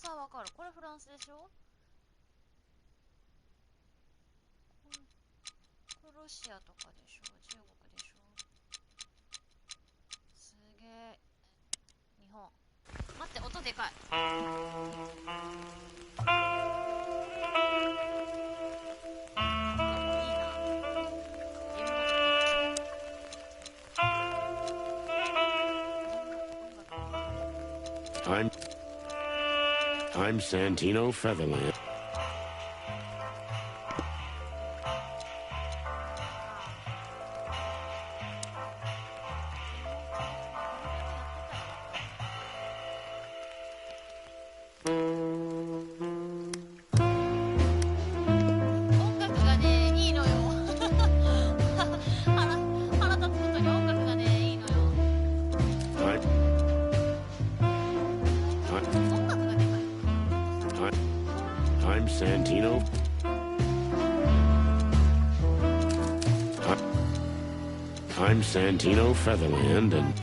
さわかる。これフランスでしょ。これロシアとかでしょ。中国でしょ。すげえ。日本。待って、音でかい。I'm Santino Featherland. I'm Santino. I'm Santino Featherland, and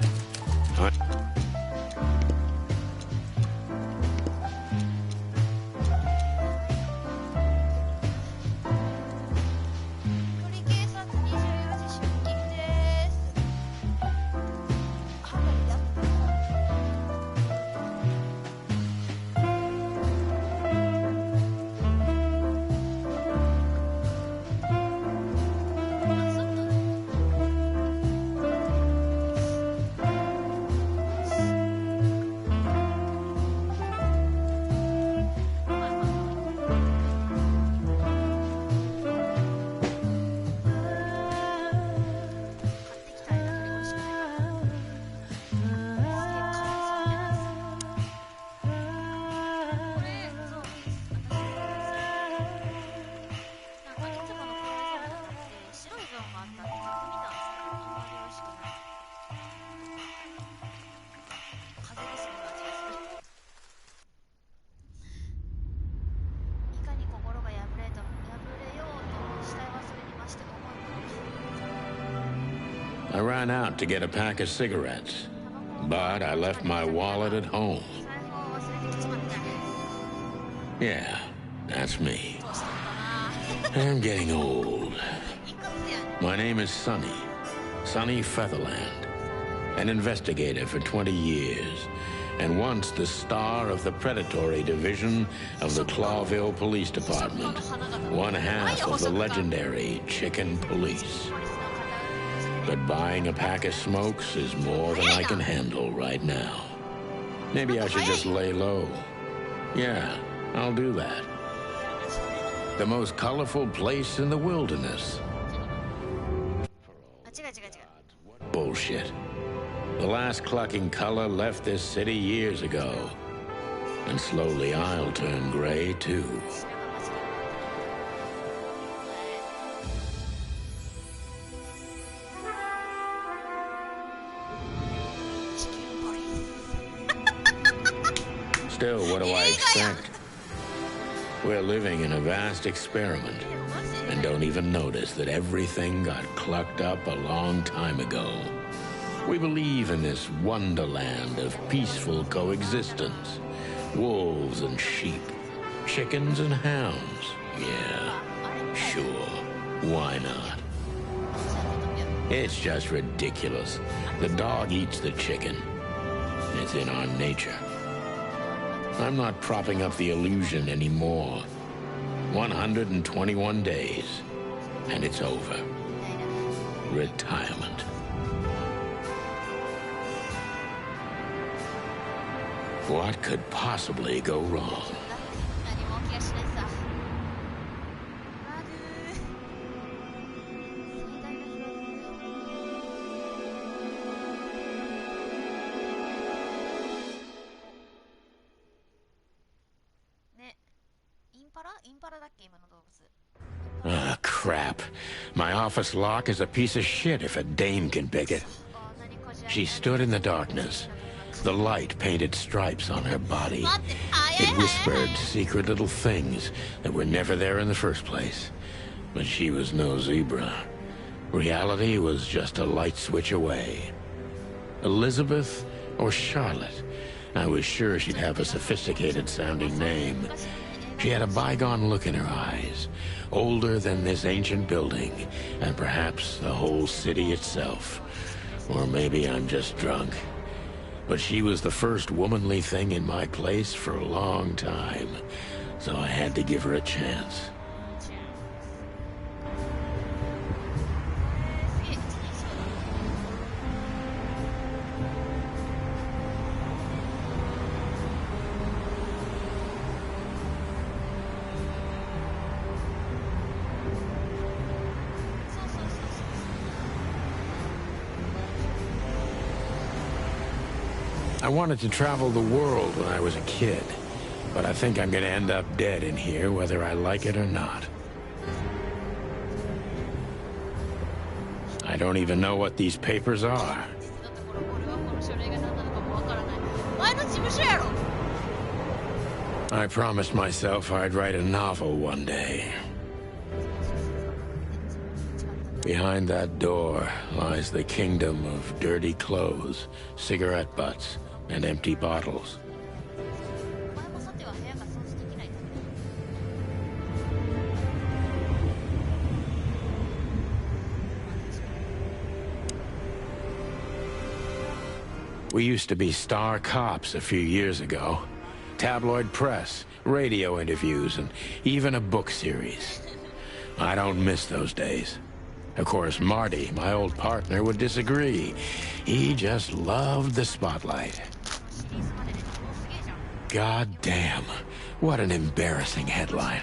I ran out to get a pack of cigarettes, but I left my wallet at home. Yeah, that's me. I'm getting old. My name is Sonny Featherland, an investigator for 20 years, and once the star of the predatory division of the Clawville Police Department, one half of the legendary Chicken Police. But buying a pack of smokes is more than I can handle right now. Maybe I should just lay low. Yeah, I'll do that. The most colorful place in the wilderness. Bullshit. The last clucking color left this city years ago. And slowly I'll turn gray too. Still, what do I expect? We're living in a vast experiment, and don't even notice that everything got clucked up a long time ago. We believe in this wonderland of peaceful coexistence. Wolves and sheep, chickens and hounds. Yeah, sure, why not? It's just ridiculous. The dog eats the chicken. It's in our nature. I'm not propping up the illusion anymore. 121 days, and it's over. Retirement. What could possibly go wrong? Ah, crap. My office lock is a piece of shit if a dame can pick it. She stood in the darkness. The light painted stripes on her body. It whispered secret little things that were never there in the first place. But she was no zebra. Reality was just a light switch away. Elizabeth or Charlotte, I was sure she'd have a sophisticated-sounding name. She had a bygone look in her eyes, older than this ancient building, and perhaps the whole city itself. Or maybe I'm just drunk. But she was the first womanly thing in my place for a long time, so I had to give her a chance. I wanted to travel the world when I was a kid, but I think I'm gonna end up dead in here whether I like it or not. I don't even know what these papers are. I promised myself I'd write a novel one day. Behind that door lies the kingdom of dirty clothes, cigarette butts, and empty bottles. We used to be star cops a few years ago. Tabloid press, radio interviews, and even a book series. I don't miss those days. Of course, Marty, my old partner, would disagree. He just loved the spotlight. God damn, what an embarrassing headline.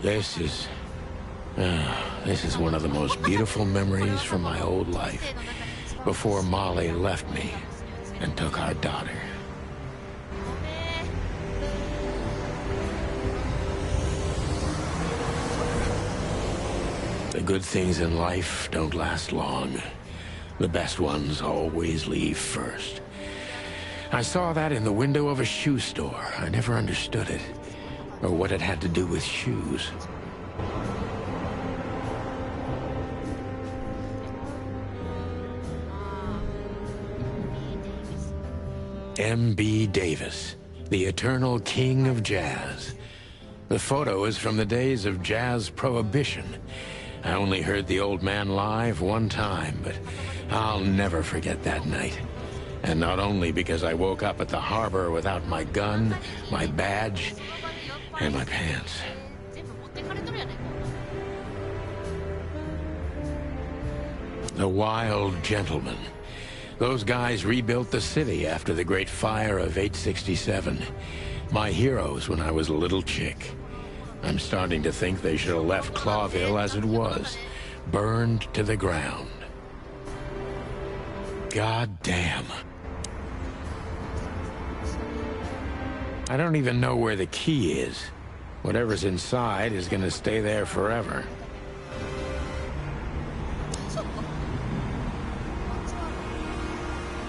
This is one of the most beautiful memories from my old life, before Molly left me and took our daughter. The good things in life don't last long. The best ones always leave first. I saw that in the window of a shoe store. I never understood it, or what it had to do with shoes. M.B. Davis, the eternal king of jazz. The photo is from the days of jazz prohibition. I only heard the old man live one time, but I'll never forget that night. And not only because I woke up at the harbor without my gun, my badge, and my pants. The Wild Gentleman. Those guys rebuilt the city after the Great Fire of 867. My heroes when I was a little chick. I'm starting to think they should have left Clawville as it was, burned to the ground. God damn. I don't even know where the key is. Whatever's inside is gonna stay there forever.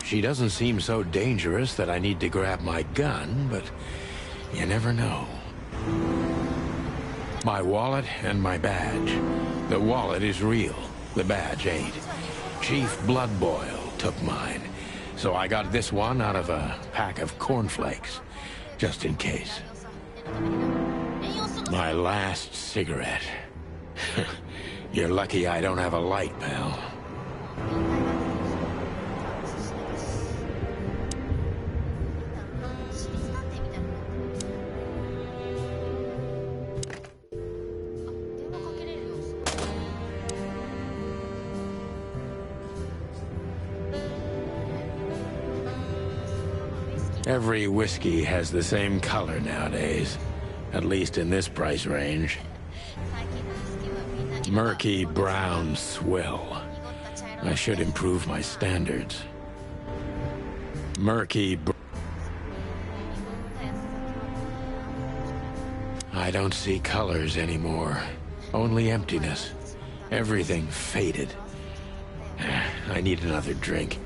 She doesn't seem so dangerous that I need to grab my gun, but you never know. My wallet and my badge. The wallet is real. The badge ain't. Chief Bloodboil took mine, so I got this one out of a pack of cornflakes, just in case. My last cigarette. You're lucky I don't have a light, pal. Every whiskey has the same color nowadays, at least in this price range. Murky brown swill. I should improve my standards. I don't see colors anymore, only emptiness. Everything faded. I need another drink.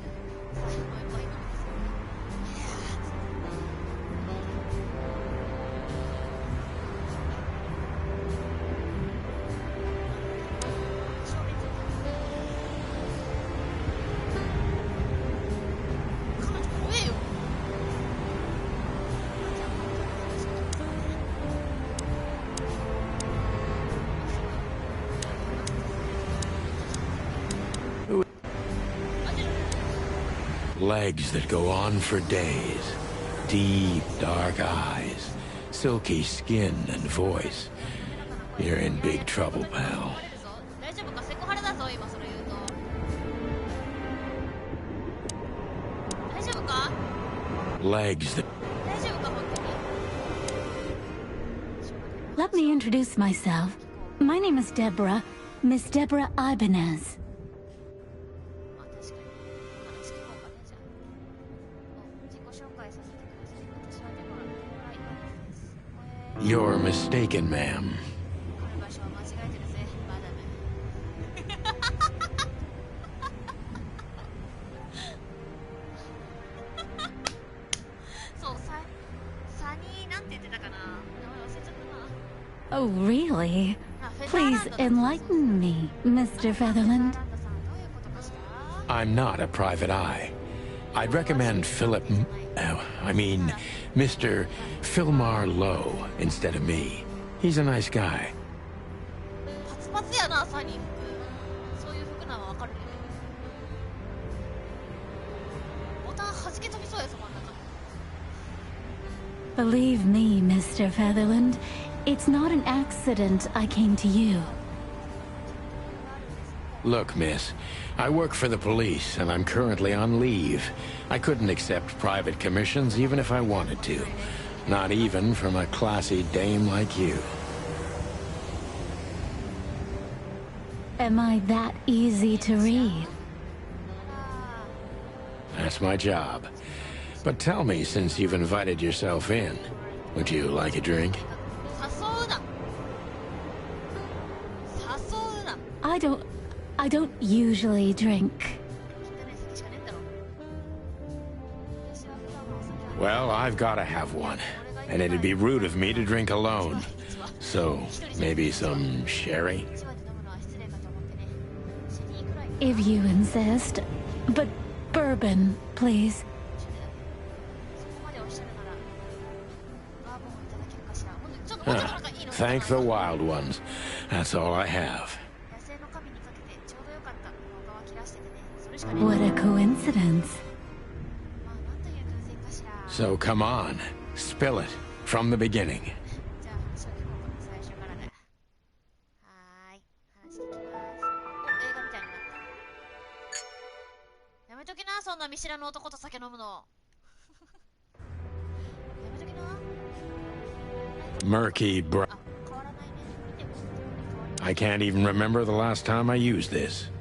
Legs that go on for days. Deep, dark eyes. Silky skin and voice. You're in big trouble, pal. 大丈夫か？セクハラだぞ今それ言うと。大丈夫か？ Legs that... 大丈夫か本当に。 Let me introduce myself. My name is Deborah, Miss Deborah Ibanez. まあ確かに話聞こうかねじゃあ。自己紹介させてください。私はデボライバネスです。You're mistaken, ma'am. 来る場所は間違えてるぜマダム。そうサニーなんて言ってたかな。名前忘れちゃったな。 Oh, really? あ、フェザー Please ランドだ。 enlighten me, Mr. フェザー Featherland. ランドさんどういうことかしら。 I'm not a private eye. I'd recommend Mr. Philmar Lowe instead of me. He's a nice guy. パツパツやなサニー服。そういう服なのわかるね。ボタン弾け飛びそうやぞ真ん中。 Believe me, Mr. Featherland, it's not an accident I came to you. Look, miss, I work for the police, and I'm currently on leave. I couldn't accept private commissions even if I wanted to. Not even from a classy dame like you. Am I that easy to read? That's my job. But tell me, since you've invited yourself in, would you like a drink? 誘うな。誘うな。 I don't usually drink. 汚い酒しかねえんだろ。私は普段はお酒は Well, I've gotta have one. And it'd be rude of me to drink alone. So, maybe some sherry? 一話で飲むのは失礼かと思ってね。シェリーくらい。 If you insist. But bourbon, please. そこまでおっしゃるならバーボンをいただけるかしら。ほんでちょっともうちょっとなんかいいの？ Thank the wild ones. That's all I have. 野生の神にかけてちょうどよかった。他は切らしててね。それしかねえ。 What a coincidence. まあなんという偶然かしら。 So come on, spill it from the beginning. じゃあ話を聞こうか。最初からね。はーい。話していきます。お、映画みたいになった。やめときな、そんな見知らぬ男と酒飲むの。やめときな。 Murky br... あ、変わらないね。見ても変わりない。 I can't even remember the last time I used this.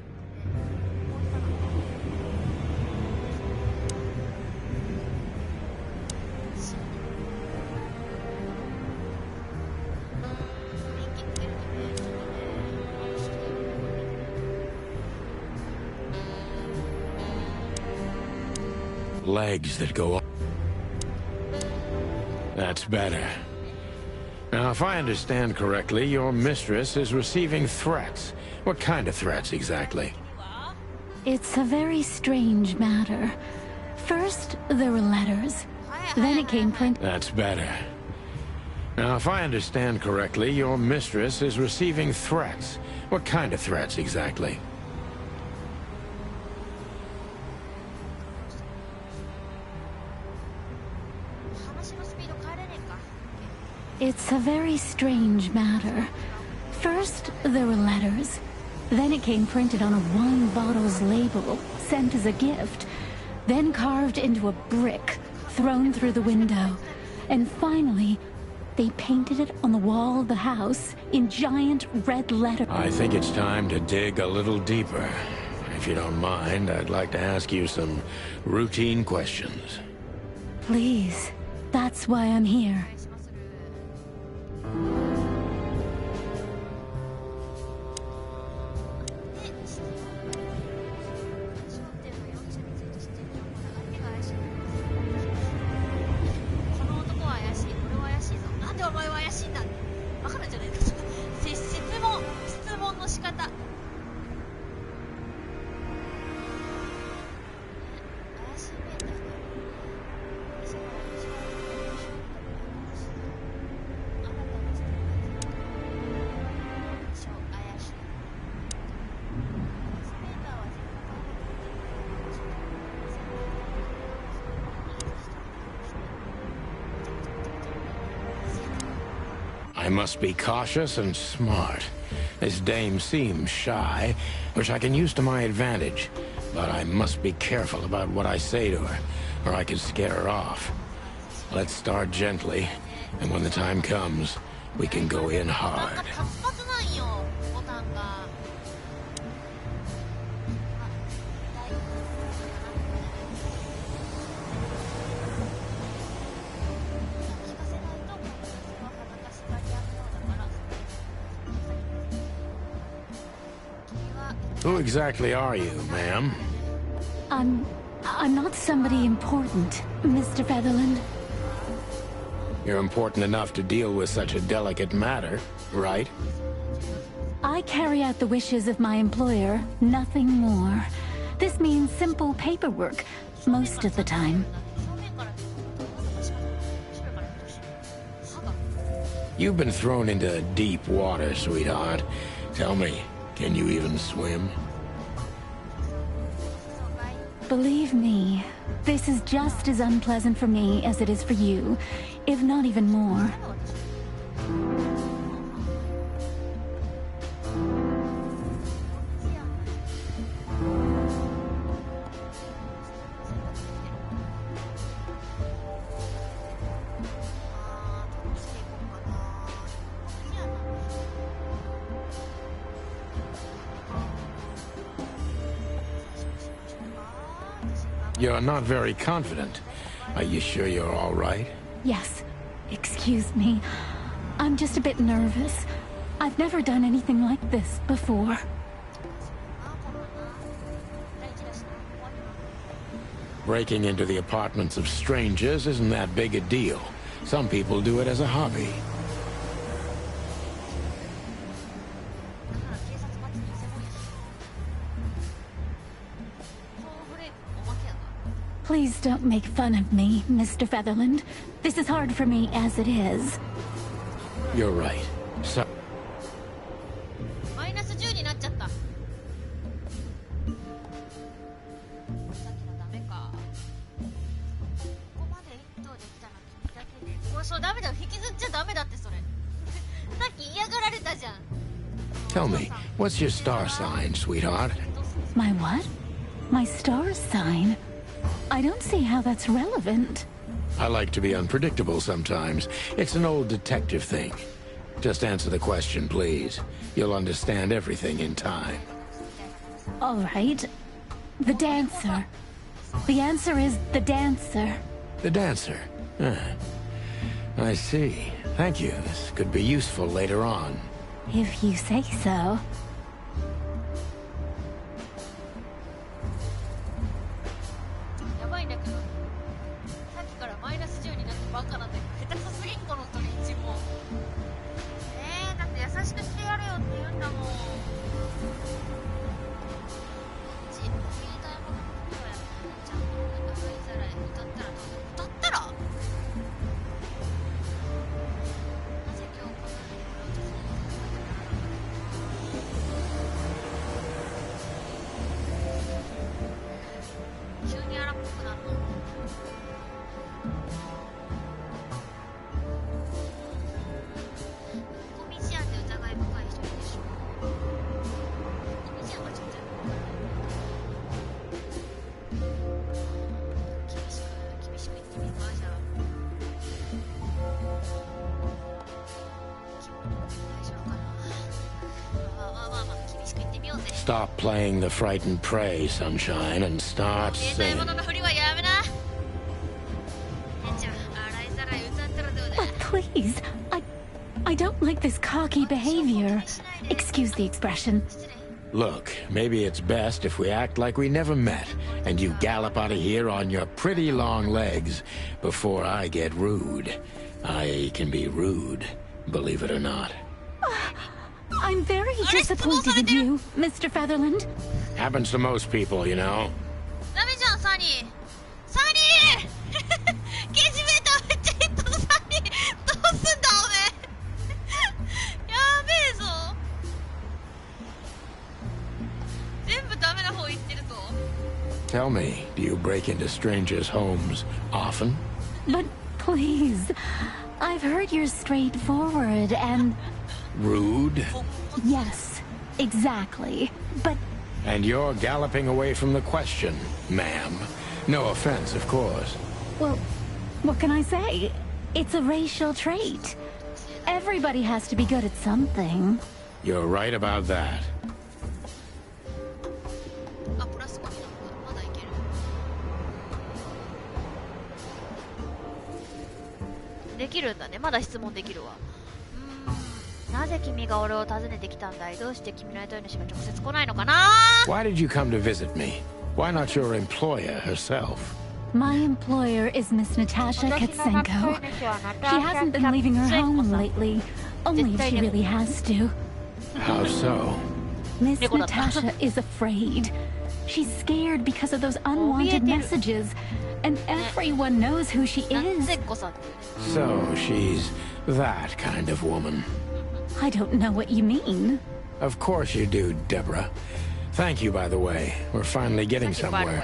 'Legs that go on. That's better. Now, if I understand correctly, your mistress is receiving threats. What kind of threats exactly? It's a very strange matter. First, there were letters. Then it came print. That's better. Now, if I understand correctly, your mistress is receiving threats. What kind of threats exactly? It's a very strange matter. First, there were letters. Then it came printed on a wine bottle's label, sent as a gift. Then carved into a brick, thrown through the window. And finally, they painted it on the wall of the house in giant red letters. I think it's time to dig a little deeper. If you don't mind, I'd like to ask you some routine questions. Please, that's why I'm here. I must be cautious and smart. This dame seems shy, which I can use to my advantage. But I must be careful about what I say to her, or I could scare her off. Let's start gently, and when the time comes, we can go in hard. 'Who exactly are you, ma'am? I'm not somebody important, Mr. Featherland. You're important enough to deal with such a delicate matter, right? I carry out the wishes of my employer, nothing more. This means simple paperwork, most of the time. You've been thrown into deep water, sweetheart. Tell me, can you even swim? Believe me, this is just as unpleasant for me as it is for you, if not even more. You're not very confident. Are you sure you're all right? Yes. Excuse me. I'm just a bit nervous. I've never done anything like this before. Breaking into the apartments of strangers isn't that big a deal. Some people do it as a hobby. Please don't make fun of me, Mr. Featherland. This is hard for me as it is. You're right. So... マイナス10になっちゃった。さっきのダメか。ここまで1頭できたの君だけで。これそうダメだよ。引きずっちゃダメだってそれ。さっき嫌がられたじゃん。Tell me, what's your star sign, sweetheart? My what? My star sign? I don't see how that's relevant. I like to be unpredictable sometimes. It's an old detective thing. Just answer the question, please. You'll understand everything in time. All right. The dancer. The answer is the dancer. The dancer? Ah, I see. Thank you. This could be useful later on. If you say so. やばいんだけど、さっきからマイナス10になってバカなんだけど、下手くそすぎんこの人に一問。だって優しくしてやれよって言うんだもん。どっち？言いたいもののことや。ちゃんと洗いざらい歌ったらどうぞ。歌ったら？なぜ今日こんなに俺を訪ねてくれたのか。急に荒っぽくなるの。コミジアンで疑い深い人いるでしょ。コミジアンはちょっとよくわからない。厳しく言ってみるかじゃあ。大丈夫かな。まあ厳しく言ってみようぜ。Stop playing the frightened prey, Sunshine, and start 携帯 singing. 物のふりはやめな。じゃあ洗いざらい歌ったらどうだ。 Please, I don't like this cocky behavior. Excuse the expression. Look, maybe it's best if we act like we never met, and you gallop out of here on your pretty long legs before I get rude. I can be rude, believe it or not. I'm very disappointed in you, Mr. Featherland. Happens to most people, you know. ダメじゃんサニー。サニーケージメーターめっちゃヒットのサニー。どうすんだおめえ。やべえぞ。全部ダメな方言ってるぞ。 Tell me, do you break into strangers' homes often? But please, I've heard you're straightforward and... Rude? Yes, exactly. But... And you're galloping away from the question, ma'am. No offense, of course. Well, what can I say? It's a racial trait. Everybody has to be good at something. You're right about that. あ、プラス5になった。まだいける。できるんだね。まだ質問できるわ。なぜ君が俺を訪ねてきたんだい？どうして君の雇い主が直接来ないのかな？ Why did you come to visit me? Why not your employer herself? My employer is Miss Natasha Katsenko. She hasn't been leaving her home lately. Only if she really has to. How so? Miss Natasha is afraid. She's scared because of those unwanted messages. And everyone knows who she is. So she's that kind of woman. I don't know what you mean. Of course you do, Deborah. Thank you, by the way. We're finally getting somewhere.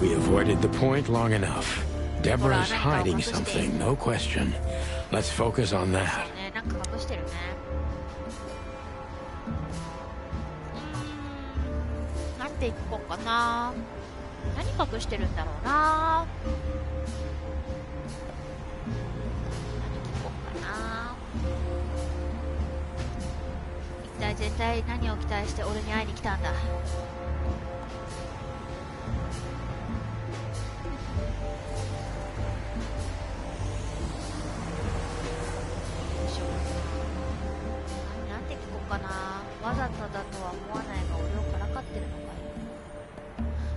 We avoided the point long enough. Deborah's hiding something, no question. Let's focus on that. なんか隠してるね。なんて言こうかな。何隠してるんだろうな。何聞こうかな。一体全体何を期待して俺に会いに来たんだ。なんて聞こうかな。わざとだとは思わないが俺をからかってるのかい。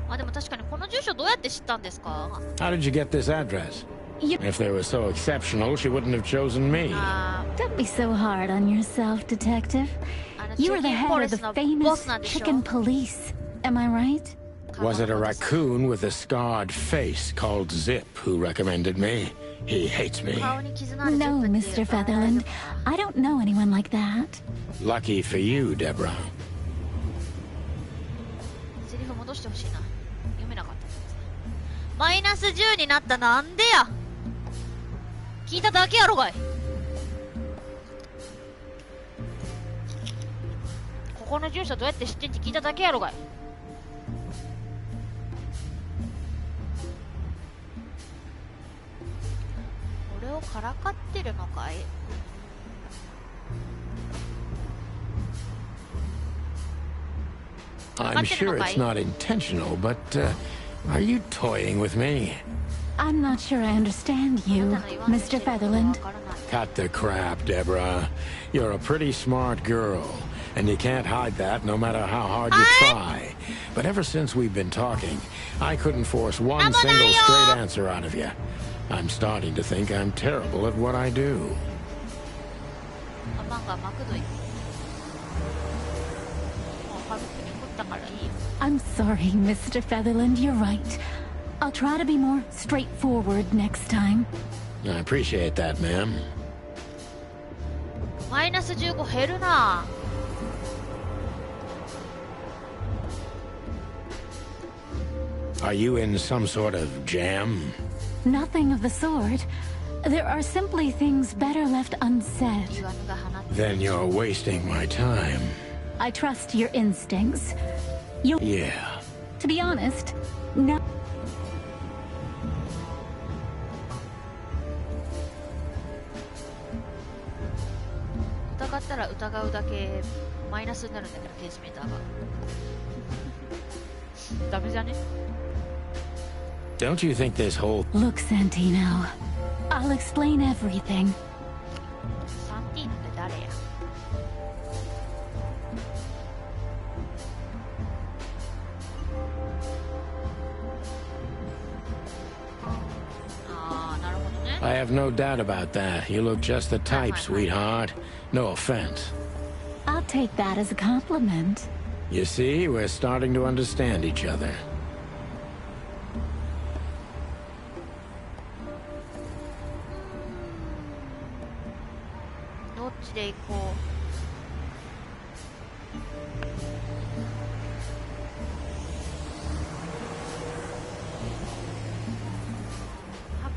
あ、でも確かにこの住所どうやって知ったんですか？ How did you get this address? If they were so exceptional, she wouldn't have chosen me. Don't be so hard on yourself, Detective. You are the head of the famous chicken police. Am I right? Was it a raccoon with a scarred face called Zip who recommended me? He hates me. No, Mr. Featherland. I don't know anyone like that. Lucky for you, Deborah. セリフ戻してほしいな。読めなかった。マイナス10になったなんでや。聞いただけやろがい。ここの住所どうやって知ってんって聞いただけやろがい。俺をからかってるのかい。I'm sure it's not intentional, but are you toying with me? I'm not sure I understand you, Mr. Featherland. Cut the crap, Deborah. You're a pretty smart girl, and you can't hide that no matter how hard you try. But ever since we've been talking, I couldn't force one single straight answer out of you. I'm starting to think I'm terrible at what I do. I'm sorry, Mr. Featherland, you're right. I'll try to be more straightforward next time. I appreciate that, ma'am. マイナス15減るな。Are you in some sort of jam? Nothing of the sort. There are simply things better left unsaid. Then you're wasting my time. I trust your instincts. Yeah. To be honest, no. 疑ったら疑うだけマイナスになるんだけど、ゲージメーターが。ダメじゃね？ Don't you think this whole... Look, Santino. I'll explain everything. サンティーノって誰や？ああ、なるほどね。I have no doubt about that. You look just the type, sweetheart. No offense. I'll take that as a compliment. You see, we're starting to understand each other. どっちで行こう。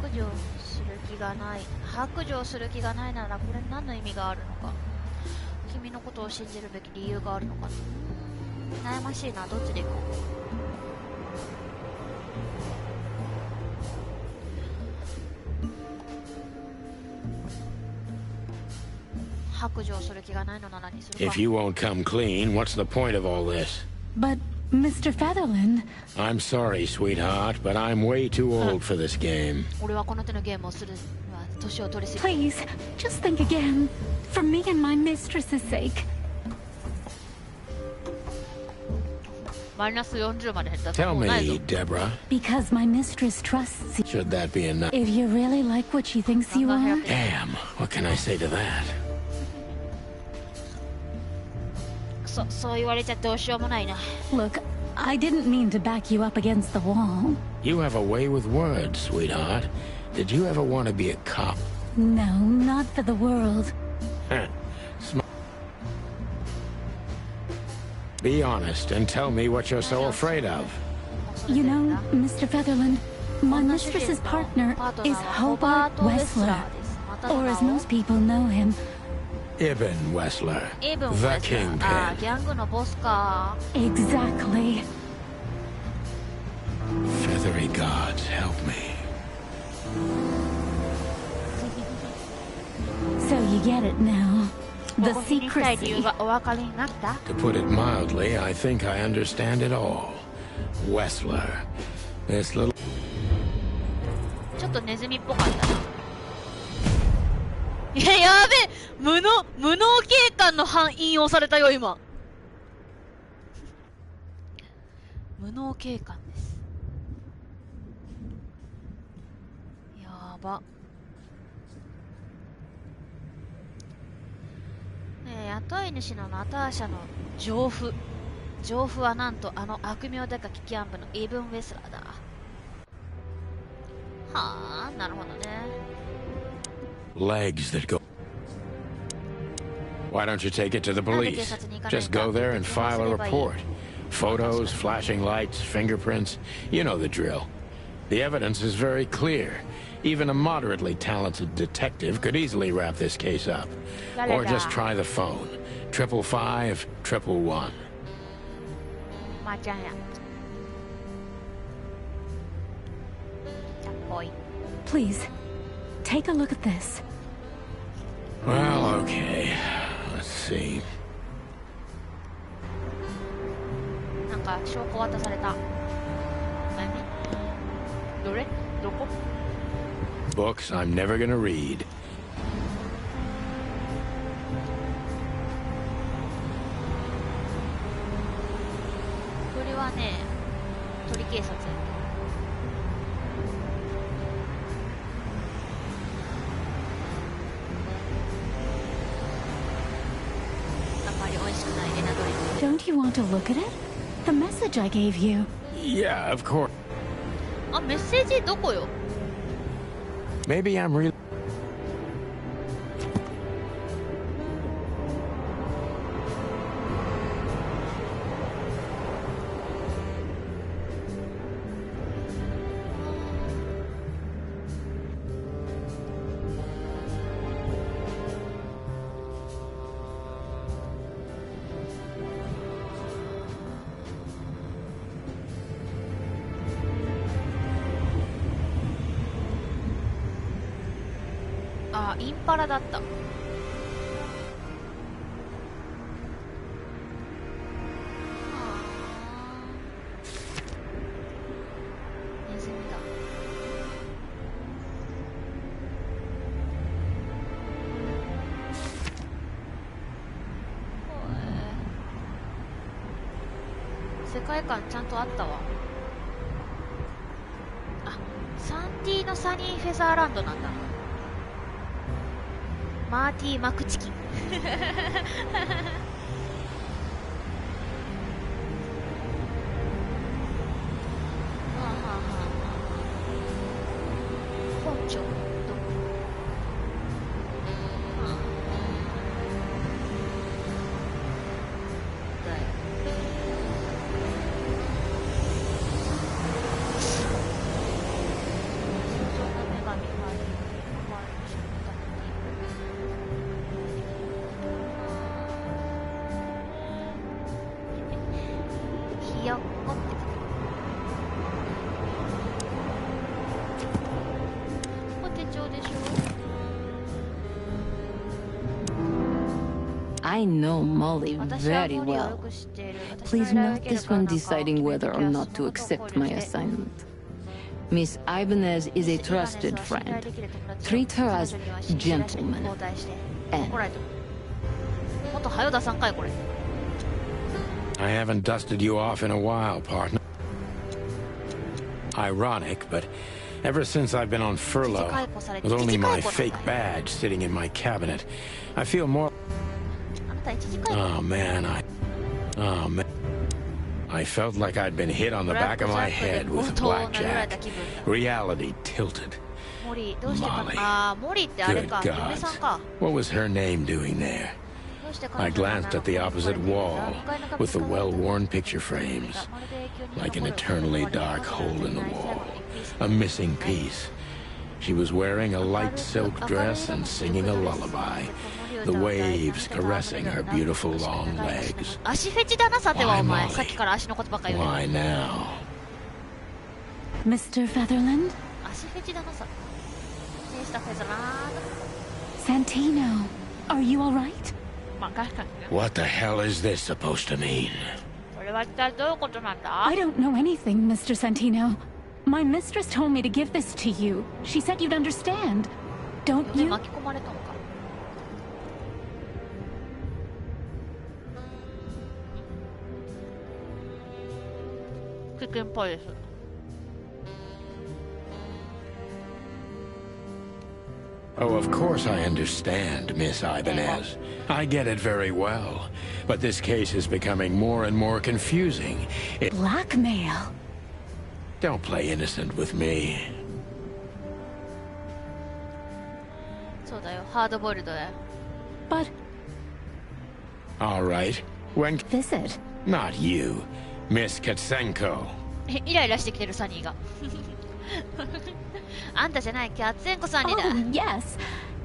白除する気がない。白状する気がないならこれ何の意味があるのか。君のことを信じるべき理由があるのか。悩ましいな。どっちでいこう。白状する気がないのならにするか。 If you won't come clean, what's the point of all this? But, Mr. Featherland... I'm sorry, sweetheart, but I'm way too old for this game. 俺はこの手のゲームをするには年を取りすぎ。 Please, just think again. For me and my mistress's sake. マイナス40まで減った。 Tell もうないぞ。 me, Deborah, Because my mistress trusts you. should that be enough? If you really like what she thinks you are... Damn, what can I say to that? そう言われちゃどうしようもないな。 Look, I didn't mean to back you up against the wall. You have a way with words, sweetheart. Did you ever want to be a cop? No, not for the world. Be honest and tell me what you're so afraid of. You know, Mr. Featherland, my mistress's partner is Hobart Wessler. Or as most people know him, Ibn Wessler, エブン the あー kingpin. ギャングのボスか。 exactly. Feathery gods, help me. So you get it now. こ The こに行きたい理由 secrecy. がお分かりになった？ To put it mildly, I think I understand it all. Wessler, this little... ちょっとネズミっぽかったな。いや、やべえ、無能警官の範引用されたよ、今。無能警官です。やば。雇い主のナターシャの情婦。情婦はなんとあの悪名高きキャンプのイブン・ウェスラーだ。はあ、なるほどね。Legs that go... Why don't you take it to the police? Just go there and file a report. Photos, flashing lights, fingerprints. You know the drill. The evidence is very clear. Even a moderately talented detective could easily wrap this case up. Or just try the phone. 555-111. まーちゃんや。じゃっぽい。 Please, take a look at this. Well, okay. Let's see. なんか証拠渡された。何？どれ？どこ？ Books I'm never gonna read. これはね、鳥警察。あんまり美味しくないエナドリンク。 Don't you want to look at it? The message I gave you. Yeah, of course. あ、メッセージどこよ？ Maybe I'm really... あ、インパラだった。ネズミだ。世界観ちゃんとあったわ。あ、サンティーのサニーフェザーランドなんだ。マーティー・マクチキン。本庁どこ？だよ。想像の女神。I know Molly 私は very モリをよ well. く知っている。私 Please の依頼を note 受ける this か when なんかを決め deciding る whether と or きは not そ to のことを考 accept 慮 my して assignment. Miss Ibanez is a trusted friend. Treat her as gentleman. And もっと早出さんかいこれ。 I haven't dusted you off in a while, partner. Ironic, but ever since I've been on furlough, with only my fake badge sitting in my cabinet, I feel more... あなた一時解雇。 Oh, man, I felt like I'd been hit on the back of my head with a blackjack. Reality tilted. モリどうしてか Molly. あーモリってあれ Good か。嫁さん gods. か。 What was her name doing there? どうして I 彼女が glanced at the opposite wall, 向かいの壁 with the に囲まれた well-worn picture frames, まるで永久に like an 残る eternally dark hole in the wall. A missing piece. She was wearing a light silk dress and singing a lullaby, the waves caressing her beautiful long legs. 足フェチだなさては Why, お前 Molly? さっきから足のことばっかり言う Why ね now? Mr. Featherland? 足フェチだなさミスターフェザラー Santino, are you all right? まあ確かにね What the hell is this supposed to mean? これは一体どういうことなんだ I don't know anything, Mr. Santino. My mistress told me to give this to you. She said you'd understand. Don't で you? 巻き込まれたのか危険っぽいです Oh, of course I understand, Miss Ibanez. I get it very well. But this case is becoming more and more confusing. Blackmail? Don't play innocent with me. そうだよハードボイルドだよ But All right. When... visit. Not you. Miss Katsenko. イライラしてきてるサニーがあんたじゃないキャッツエンコさんにだ Oh, yes.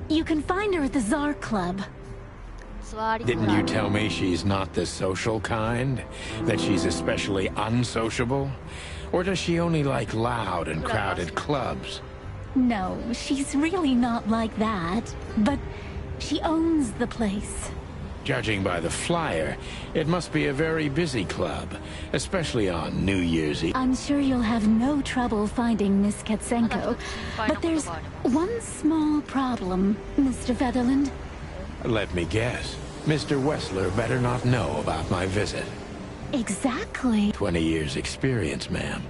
You can find her at the Tsar Club. 座り Didn't you tell me she's not the social kind? That she's especially unsociable? Or does she only like loud and crowded clubs? No, she's really not like that. But she owns the place. Judging by the flyer, it must be a very busy club, especially on New Year's Eve. I'm sure you'll have no trouble finding Miss Katsenko. But there's one small problem, Mr. Featherland. Let me guess. Mr. Wessler better not know about my visit. Exactly. 20 years experience, ma'am.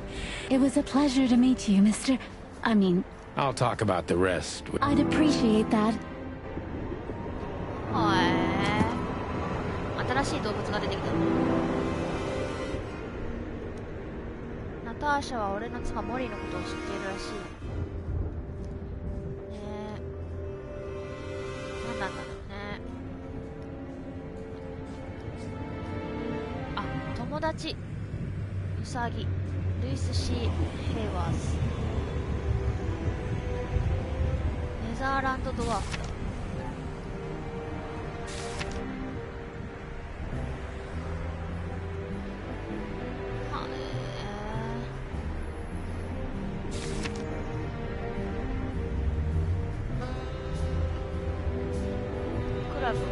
It was a pleasure to meet you, Mr. I mean, I'll talk about the rest. I'd appreciate that. 新しい動物が出てきたナターシャは俺の妻モリーのことを知っているらしいねえ何なんだろうねあ友達ウサギルイス・シー・ヘイワーズネザーランド・ドワーフだクラブが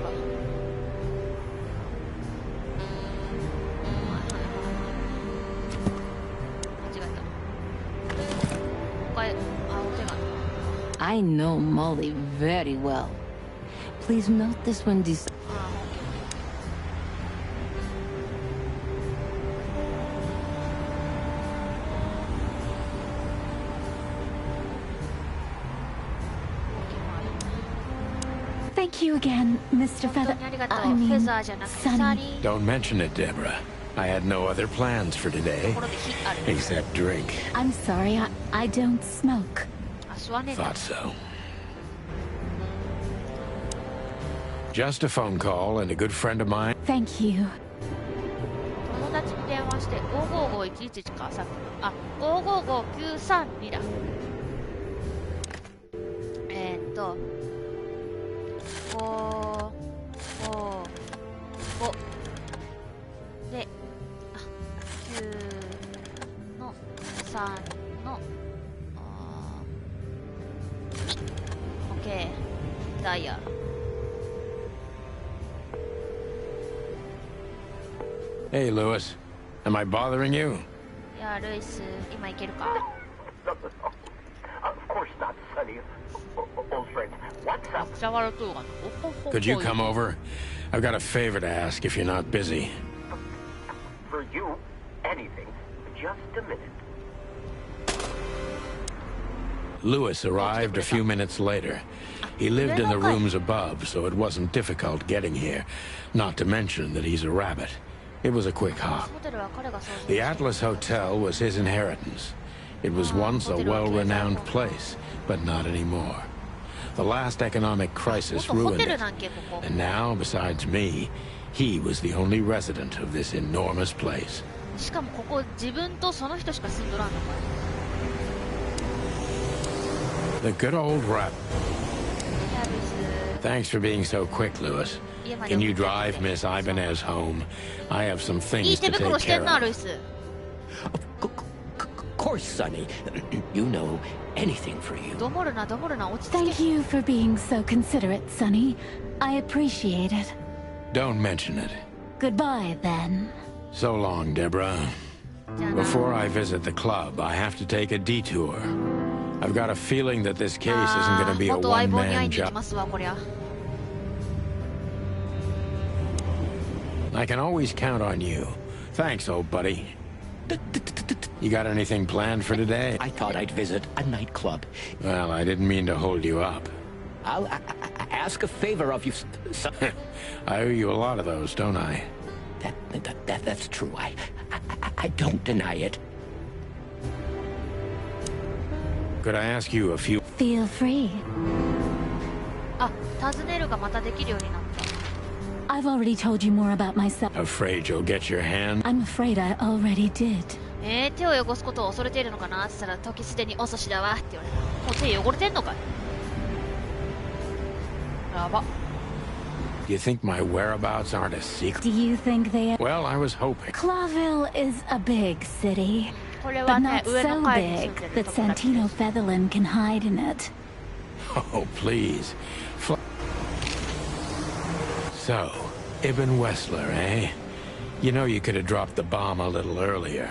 間違えた他へお手紙 I know Molly very well. Please note this when deciding. ああ Thank you again, Mr. 本当 Feather. にありがとう I フェ mean, ザーじゃなくてサ Sunny. ニー Don't mention it, Deborah. I had no other plans for と today, ころで火ある except drink. I'm sorry, I don't smoke. あ吸わねえんだ Thought so. Just a phone call, and a good friend of mine. Thank you. 友達に電話して555111かさっきのあ555932だ555で9の3の2 OK ダイヤル Hey, Lewis. Am I bothering you? いや、ルイス、今行けるか。 No, no, no. Of course not, Sonny. Old friend, what's up? めっちゃ笑うとるがな。おほほほ Could you come over? I've got a favor to ask if you're not busy. For you, anything. Just a minute. Lewis arrived a few minutes later. He lived in the rooms above, so it wasn't difficult getting here. Not to mention that he's a rabbit. It was a quick hop. ホテルは彼が想像した The Atlas Hotel was his inheritance. It was once a well-renowned place, but not anymore. The last economic crisis 元ホ ruined テル it. なんけ、ここ。 And now, besides me, he was the only resident of this enormous place. しかもここ、自分とその人しか住んどらんのかい。 The good old rat. いや、ルイス。 Thanks for being so quick, Lewis. Can you drive Miss Ibanez home? I have some いい things 手 to 袋 take してん care な、ル of. イス。 Of course, Sonny. You know anything for you. どもるな、どもるな、落ち着 Thank け。 you for being so considerate, Sonny. I appreciate it. Don't mention it. Goodbye, then. So long, Deborah. じゃあな。 Before I visit the club, I have to take a detour. I've got a feeling that this case isn't あ going to be ー a 元相棒に会い one-man に行き job. ますわ、こりゃ。 I can always count on you. Thanks, old buddy. You got anything planned for today? I thought I'd visit a nightclub. Well, I didn't mean to hold you up. I'll ask a favor of you. I owe you a lot of those, don't I? That's true. I don't deny it. Could I ask you a few... Feel free. あ、尋ねるがまたできるようになった。 I've already told you more about myself. Afraid you'll get your hand... I'm afraid I already did. 手を汚すことを恐れているのかなって言ったら、時すでに遅しだわって言われた。もう手汚れてんのかい。やば。 Do you think my whereabouts aren't a secret? Do you think they... Well, I was hoping. Clawville is a big city, これは but ね、 not 上の so 階に住 big んでる that とこだけ Santino です。 Featherland can hide in it. Oh, please. So, Ibn Wessler, eh? You know you could have dropped the bomb a little earlier.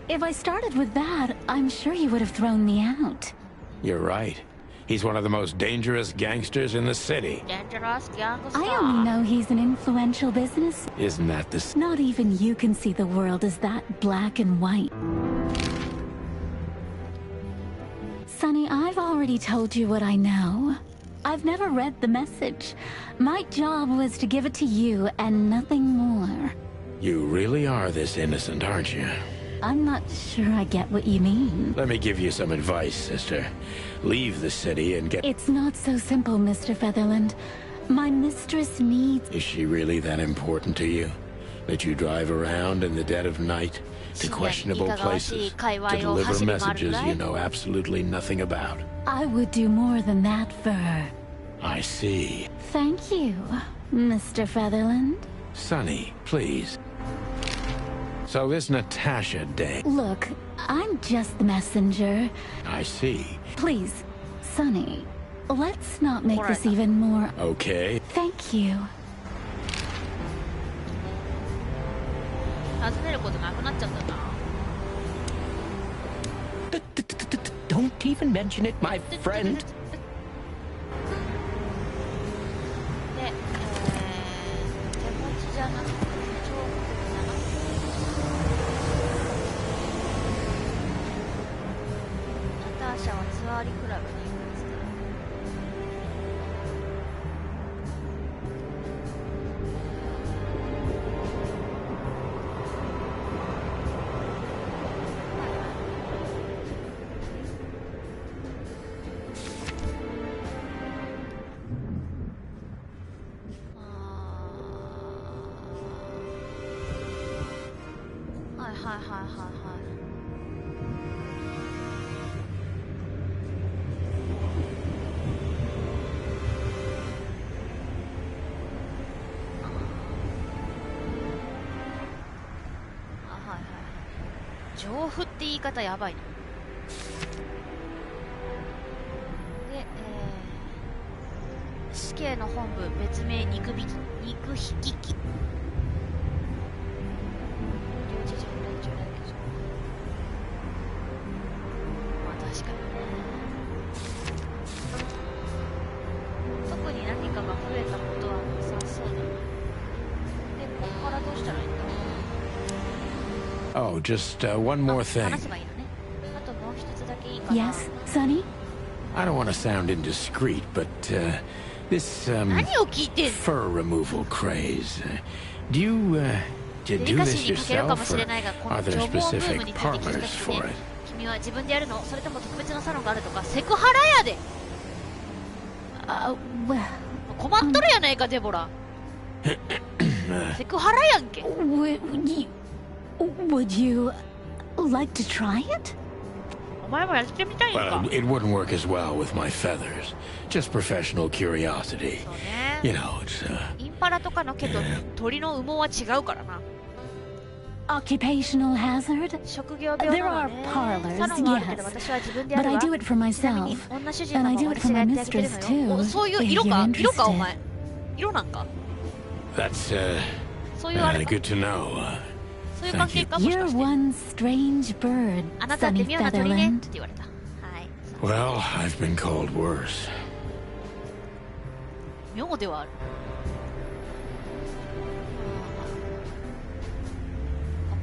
If I started with that, I'm sure you would have thrown me out. You're right. He's one of the most dangerous gangsters in the city. Dangerous gangster. I only know he's an influential business. Isn't that the... Not even you can see the world as that black and white. Sonny, I've already told you what I know. I've never read the message. My job was to give it to you and nothing more. You really are this innocent, aren't you? I'm not sure I get what you mean. Let me give you some advice, sister. Leave the city and get... It's not so simple, Mr. Featherland. My mistress needs... Is she really that important to you? That you drive around in the dead of night to questionable places to deliver messages you know absolutely nothing about? I would do more than that for her. I see. Thank you, Mr. Featherland. Sonny, please. So this Natasha dame... Look, I'm just the messenger. I see. Please, Sonny, let's not make this even more... Okay. Thank you. 尋ねることなくなっちゃったな。 Don't even mention it, my friend. で、手持ちじゃなくて、超じゃなくて。ナターシャはツアーリクラブに行くんですから。はいはいはいはいはいはい。上布って言い方やばいな。で、死刑の本部別名肉引き機。Oh, just one more thing. 話せばいいのね。あともう一つだけいいかな。 Yes, Sonny? I don't want to sound indiscreet, but this 何を聞いてんの？ fur removal craze. Do you デ do リカ this シーに欠けるか yourself, もし or れないが、この are 除 there 毛ブーム specific に適した parlors く for て it? 君は自分でやるの？それとも特別なサロンがあるとか？セクハラやで。 Well, 困っとるやないか、デボラ。セクハラやんけ。 would you like to try it? お前もやってみたいんか。 Well, it wouldn't work as well with my feathers. Just professional curiosity. そうね。 You know, it's インパラとかの毛と鳥の羽毛は違うからな。 Occupational hazard? 職業病 There な are のね。 parlors, サロンはあるけど yes. 私は自分でや But る I わ。 do it for ちなみに myself. 女主人 And は I do もう it 私 for が my やってあげる mistress のよ。 too. お、そういう if 色 you're か？色か、お interested. 前。色なんか？ that's そういうあれか？ good to know. そういう関係かもしか You're して。 one strange bird, あなたって Sonny 妙な鳥ねっ Featherland. て言われた。はい。 Well, I've been called worse. 妙ではある。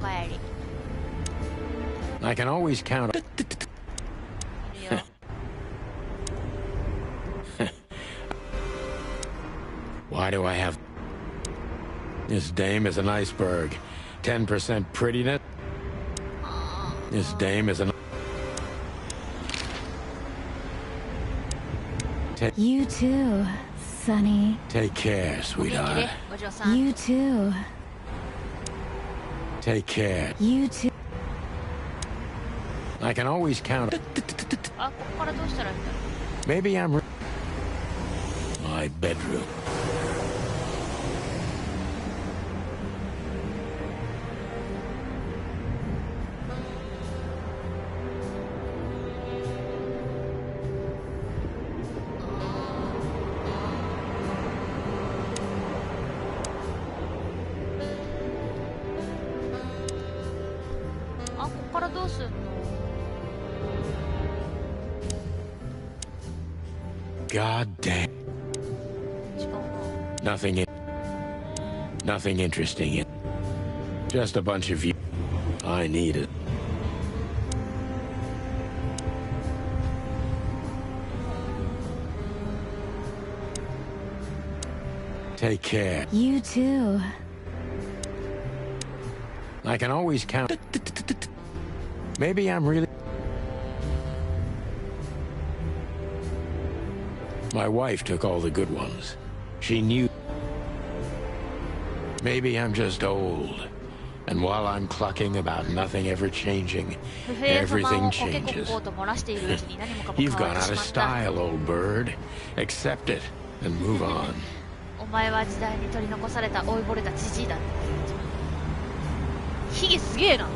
おかえり。 I can always count. いるよ。 Why do I have? This dame is an iceberg. 10% prettiness. This dame is an. You too, Sonny. Take care, お元気で sweetheart. お嬢さん。 You too. Take care. You too. I can always count. あ、ここからどうしたらいいんだろう。 Maybe I'm. My bedroom. あ、ここからどうすんの？ God damn. 違うな。 Nothing interesting in. Just a bunch of you. I need it. Take care. You too. I can always count. Maybe I'm really. My wife took all the good ones. She knew. Maybe I'm just old. And while I'm clucking about nothing ever changing, 不平不満 everything をコケコ changes. コと漏らしているうちに何もかも変 You've わっ gone て out し of まった。 style, old bird. Accept it and move on. お前は時代に取り残された老いぼれたじじいだって。ヒゲすげえな。よ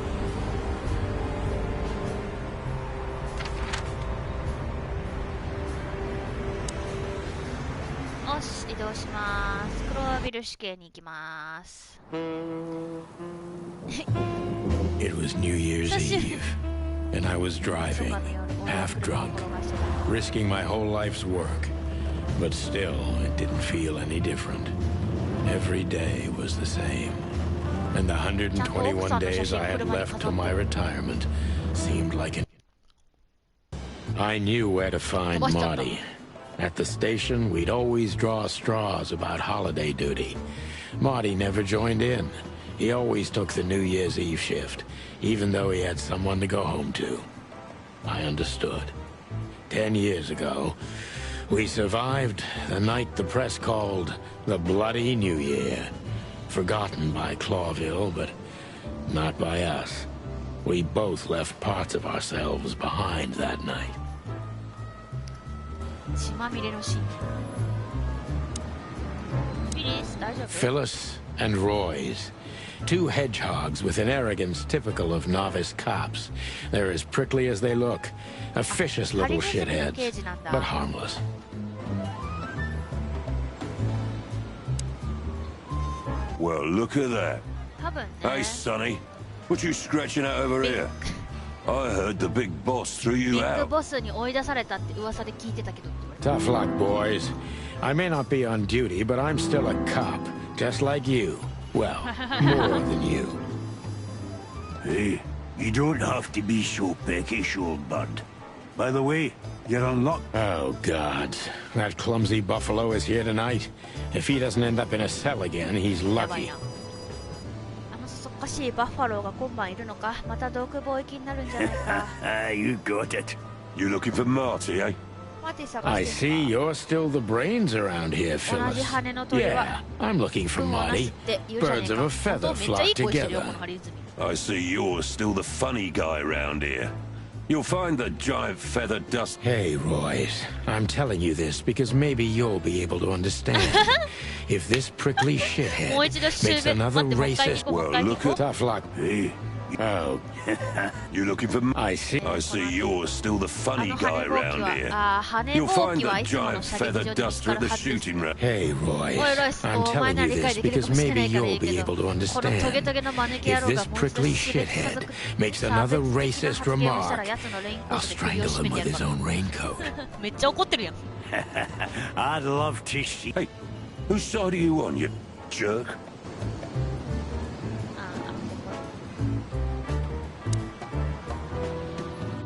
し、移動します。クロアビル市警に行きます。 It was New Year's Eve, and I was driving, half drunk, risking my whole life's work. But still, it didn't feel any different. Every day was the same. And the 121 days I had left till my retirement seemed like it. I knew where to find Marty. At the station, we'd always draw straws about holiday duty. Marty never joined in. He always took the New Year's Eve shift, even though he had someone to go home to. I understood. 10 years ago, we survived the night the press called the Bloody New Year. Forgotten by Clawville, but not by us. We both left parts of ourselves behind that night. 血まみれのシーン。フィリス、大丈夫？ Phyllis and Roy's. Two hedgehogs with an arrogance typical of novice cops. They're as prickly as they look. Officious little shitheads, but harmless. Well, look at that. 多分ね。 Hey, Sonny, what you scratching at over here? I heard the big boss threw ビ you ッグ out. ボスに追い出されたって噂で聞いてたけどって言われ Tough luck, boys. I may not be on duty, but I'm still a cop, just like you. Well, more than you. Hey, you don't have to be so peckish, old bud. By the way, you're unlocked. Oh, God. That clumsy buffalo is here tonight. If he doesn't end up in a cell again, he's やばい lucky. な。あのそそっかしいバッファローが今晩いるのか。また毒貿易になるんじゃないか。Ah, you got it. You looking for Marty, eh? マーティ探 I して see る you're still the brains around here, 同じ Phyllis. 羽の鳥は Yeah, I'm looking for 運をなし Marty. って言うじゃねえ Birds か。 of a 本当 feather めっちゃいい flock 声してるよ、こ together. のハリズミ。 I see you're still the funny guy around here. You'll find the giant feather dust. Hey, Royce, I'm telling you this because maybe you'll be able to understand. If this prickly shithead もう一度終 makes 焉 another 待って、もう一回聞 racist... こう、もう一回 Well, 聞こ look う。 Tough luck. Hey, Oh, you looking for... I see. I see you're still the あ funny の guy 羽ぼうき around は、here. 羽 You'll ぼう find きは the いつもの giant 射撃 feather 場で見つ duster か at る the はずです。 shooting range. Hey, Royce, おいロイス、 I'm お前 telling なら you 理解 this できる because かもしれな maybe いからい you'll いけ be ど、 able to このトゲ understand. トゲの招き野 If 郎が this もう一度 prickly 死別家 shithead 族 makes 差 another 別的な racist 発言をしたら remark, 奴のレインコ I'll ートで首を strangle 絞め him てや with る his から own raincoat. めっちゃ怒ってるやん。 I'd love to see... Hey, whose side are you on, you jerk?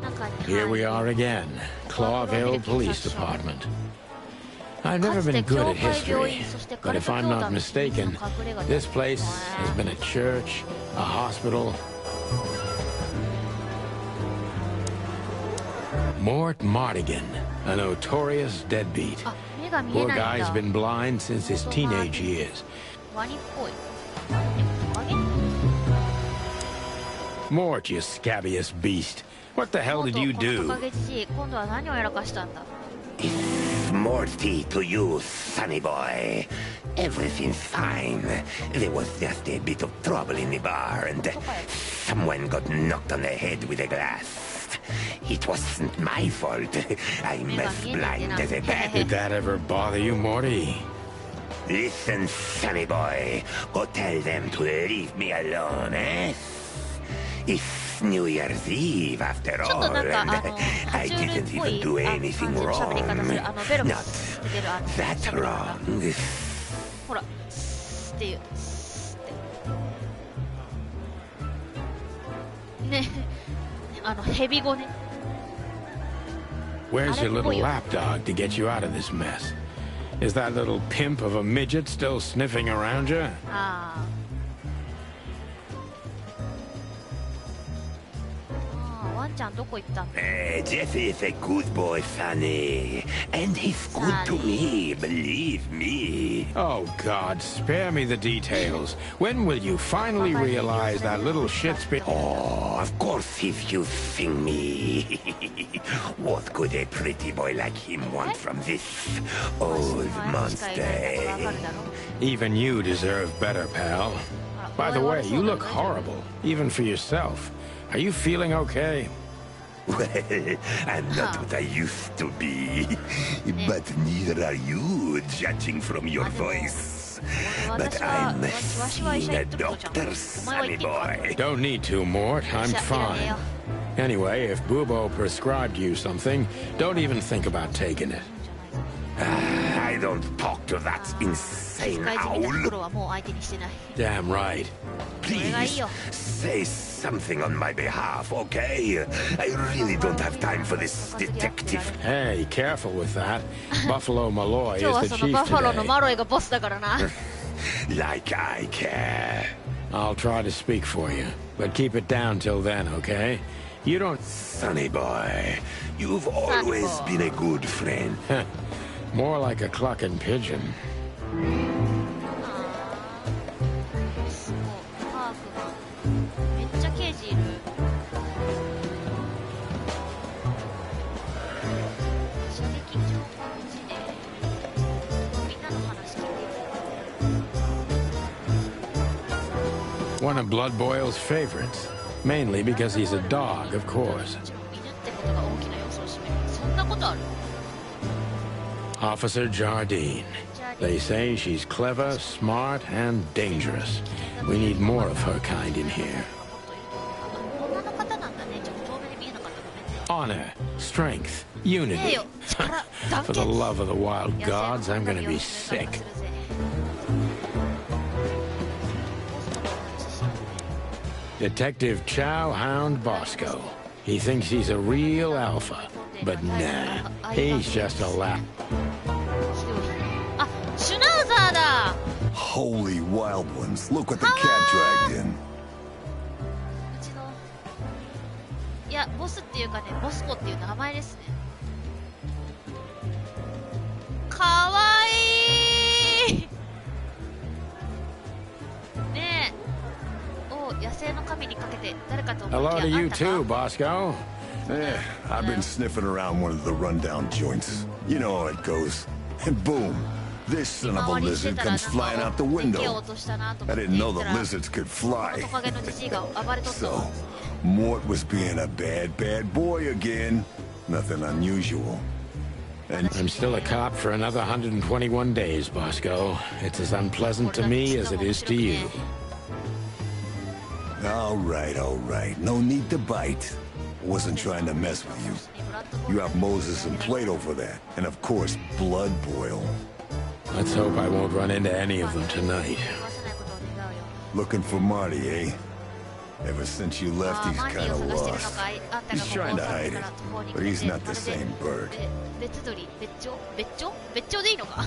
中に Here we 入 are り again, Clawville Police Department. I've never been good at history, but if I'm not mistaken, this place has been a church, a hospital. Mort Mardigan, a notorious deadbeat. あ、目が見え Poor ないん guy's だ。 been blind since his teenage years. ワニっぽい。トカゲ？ Mort, you scabbiest beast. What the hell did you このト do? カゲじじい、今度は何をやらかしたんだ。 Morty to you, sonny boy. Everything's fine. There was just a bit of trouble in the bar, and someone got knocked on the head with a glass. It wasn't my fault. I'm as blind as a bat. Did that ever bother you, Morty? Listen, sonny boy. Go tell them to leave me alone, eh? It's New Year's Eve after ちょっと all, なんか and 爬 I 虫類っ didn't ぽ even い do 感 anything じの喋り方す wrong. る。ベロ Not 出るthat 喋り方。 wrong. ほら、スーっていう。スーって。ね、ヘビ語ね。 Where's your little Boyo. lapdog to get you out of this mess? Is that little pimp of a midget still sniffing around you? ああ。ワンちゃんどこ行ったんだ。 Jeffy's a good boy, Sonny. And he's good to me, believe me. Oh, God, spare me the details. When will you finally realize that little shit's been... Oh, of course, if you sing me. What could a pretty boy like him want from this old 前しかいないんだからわか monster? るだろ。 Even you deserve better, pal. By the way, you look horrible, even for yourself. Are you feeling okay? Well, I'm not what I used to be. But neither are you, judging from your voice. But I'm seeing a doctor, sonny boy. Don't need to, Mort. I'm fine. Anyway, if Bubo prescribed you something, don't even think about taking it. I don't talk to that insane 使い済みな owl. 袋はもう相手にしてない。 Damn right. Please, say something on my behalf, okay? I really don't have time for this detective. Hey, careful with that. Buffalo Malloy 今日は is そ the の chief バッファローの today. マロイがボスだからな。 Like I care. I'll try to speak for you, but keep it down till then, okay? You don't... Sonny boy, you've always boy. been a good friend. More like a clucking pigeon. すごい。ハーフが。めっちゃ刑事いる。射撃場こっちで。みんなの話聞いてる。 One of Blood Boyle's favorites. Mainly because he's a dog, of course. もちろん犬ってことが大きな要素を占める。そんなことある？ Officer Jardine. They say she's clever, smart, and dangerous. We need more of her kind in here. 女の方なんだね。ちょっと遠目に見えなかった。ごめんね。 Honor, strength, unity. ねえよ。力、団 For 結。 the love of the wild 野生の gods, I'm 女 gonna に be おすすめ sick. するぜ。ポストの話しようね。Detective Chow Hound Bosco. He thinks he's a real alpha, but nah, he's just a lap. あ、シュナウザーだ。 Holy wild ones, look what the cat dragged in. うちの、いや、ボスっていうかね、ボスコっていう名前ですね。かわいい。ねえ、お、野生の神にかけて誰かと思い Hello き to やあ you んた too, か。 Bosco. Eh, I've been sniffing around one of the rundown joints. You know how it goes. And boom, this son of a lizard comes flying out the window. I didn't know the lizards could fly. So, Mort was being a bad boy again. Nothing unusual. And I'm still a cop for another 121 days, Bosco. It's as unpleasant to me as it is to you. all right. No need to bite. Wasn't trying to mess with you. You have Moses and Plato for that. And of course, Blood Boil. Let's hope I won't run into any of them tonight. Looking for Marty, eh? Ever since you left, he's kind of lost. He's trying to hide it, but he's not the same bird. 別鳥、別鳥、別鳥、別鳥でいいのか。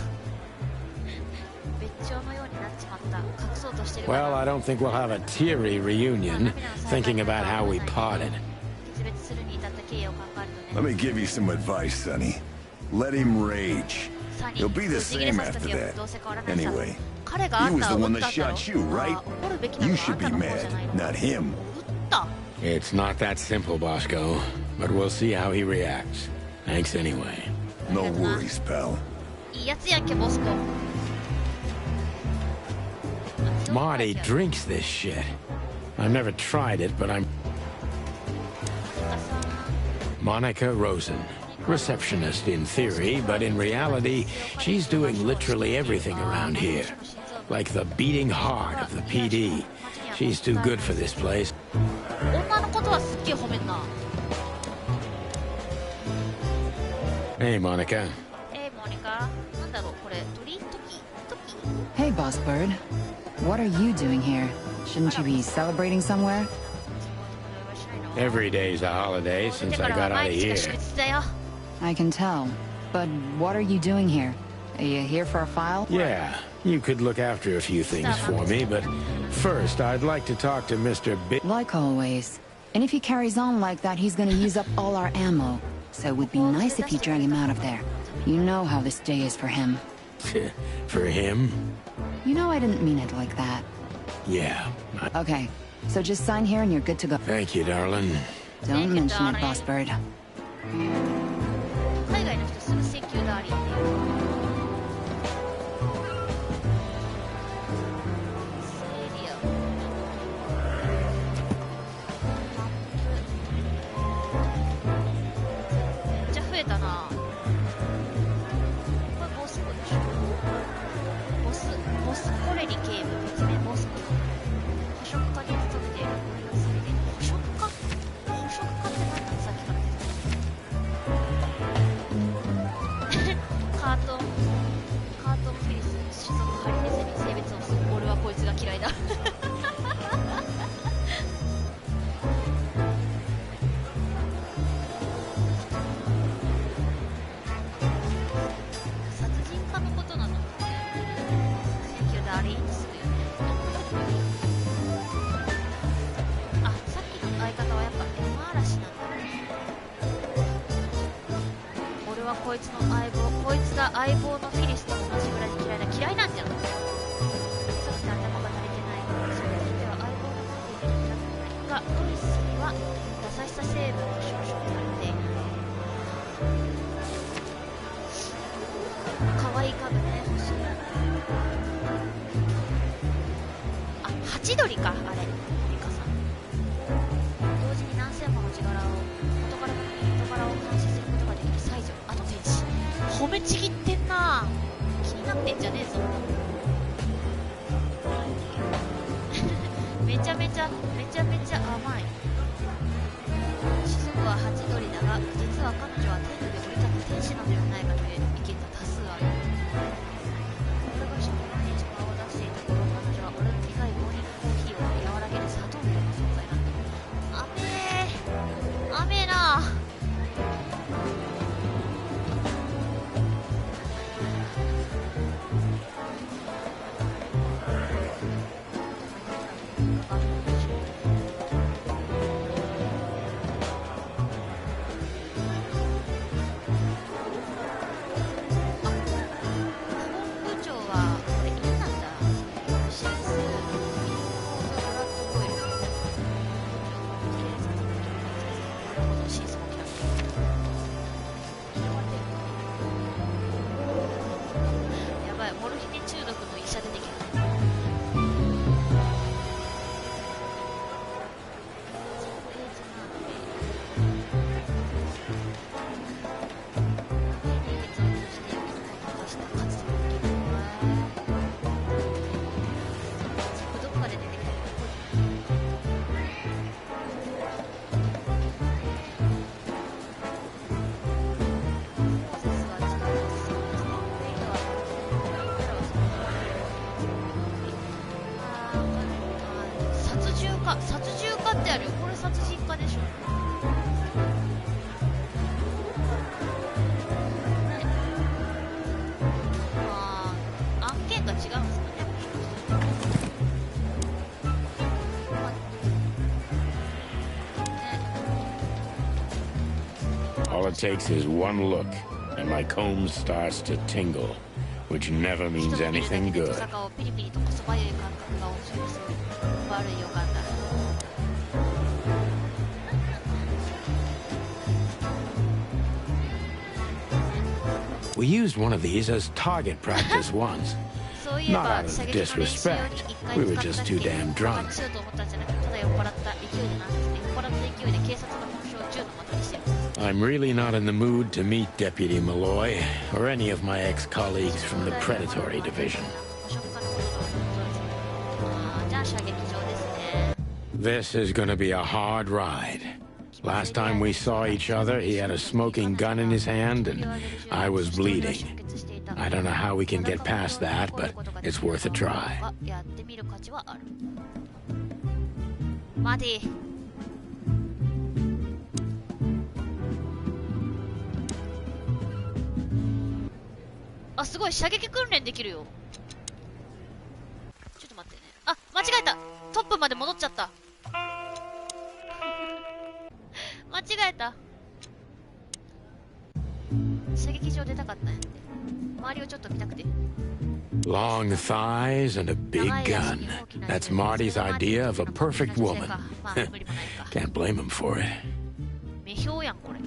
別鳥のようになっちまった。隠そうとしてる。 Well, I don't think we'll have a teary reunion, thinking about how we parted. 決別するに至った経緯を考えると Let ね。 me give you some advice, Sonny. Let him rage. He'll be the same after that. Anyway, 彼があ he ん was た the を撃 one った that んだろ。 shot you, right? 怒るべきなの You はあ should ん be たの方 mad, じゃないの。 not him. 撃った。 It's not that simple, Bosco, but we'll see how he reacts. Thanks anyway. No worries, pal. いいやつやんけ、ボスコ。 Marty drinks this shit. I've never tried it, but I'm... Monica Rosen. Receptionist in theory, but in reality, she's doing literally everything around here. Like the beating heart of the PD. She's too good for this place. 女のことはすっげえ褒めんな。 Hey, Monica. モニカ、なんだろうこれ、鳥、トキ。 Hey, Boss Bird. What are you doing here? Shouldn't you be celebrating somewhere? Every day's a holiday since I got out of here. I can tell. But what are you doing here? Are you here for a file? Yeah, you could look after a few things for me, but first I'd like to talk to Mr. Big... Like always. And if he carries on like that, he's gonna use up all our ammo. So it would be nice if you drag him out of there. You know how this day is for him. For him? You know I didn't mean it like that. Yeah. Okay, so just sign here and you're good to go. Thank you, darling. Don't mention it, Boss Bird. 海外の人すぐセンキューダーリンっていう。セリア。めっちゃ増えたな。これボスコでしょ。ボスコレリ警部、別名ボスコ。捕食課に勤めている俺がそれで捕食課って何なのさっきから出てたカートンフィリス種族ハリネズミ性別をする俺はこいつが嫌いだ殺人家のことなのってセンキューダーリンするよねあ、さっきの相方はやっぱ山嵐なんだね俺はこいつの相棒こいつが相棒のフィリスと同じぐらい嫌いなんじゃんさっき頭が足りてないその時では相棒の持っている嫌くないがロイスには優しさ成分が少々足りている可愛い家具ね欲しいあ、ハチドリかあれモニカさん同時に何千もの力を元からを監視することができる才女あと天使褒めちぎってんな気になってんじゃねえぞめちゃめちゃ甘い種族はハチドリだが実は彼女は天ので降り立った天使なのではないかという意見が多数ある俺が食堂に力を出していた頃彼女は俺の苦いモーニングコーヒーを和らげる砂糖のような存在だあ、殺獣家ってあるよ。これ殺人家でしょ。ああ、案件が違うんですかね。All it takes is one look, and my comb starts to tingle, which never means anything good. We used one of these as target practice once. Not out of disrespect. We were just too damn drunk. I'm really not in the mood to meet Deputy Malloy, or any of my ex-colleagues from the Predatory Division. This is gonna be a hard ride. Last time we saw each other, he had a smoking gun in his hand, and I was bleeding. I don't know how we can get past that, but it's worth a try. Ah, すごい射撃訓練できるよ。ちょっと待ってね。あ、間違えた。トップまで戻っちゃった。間違えた。射撃場出たかったんやって。周りをちょっと見たくて。Long thighs and a big gun. That's Marty's idea of a perfect woman. Can't blame him for it. 目標やん、これ。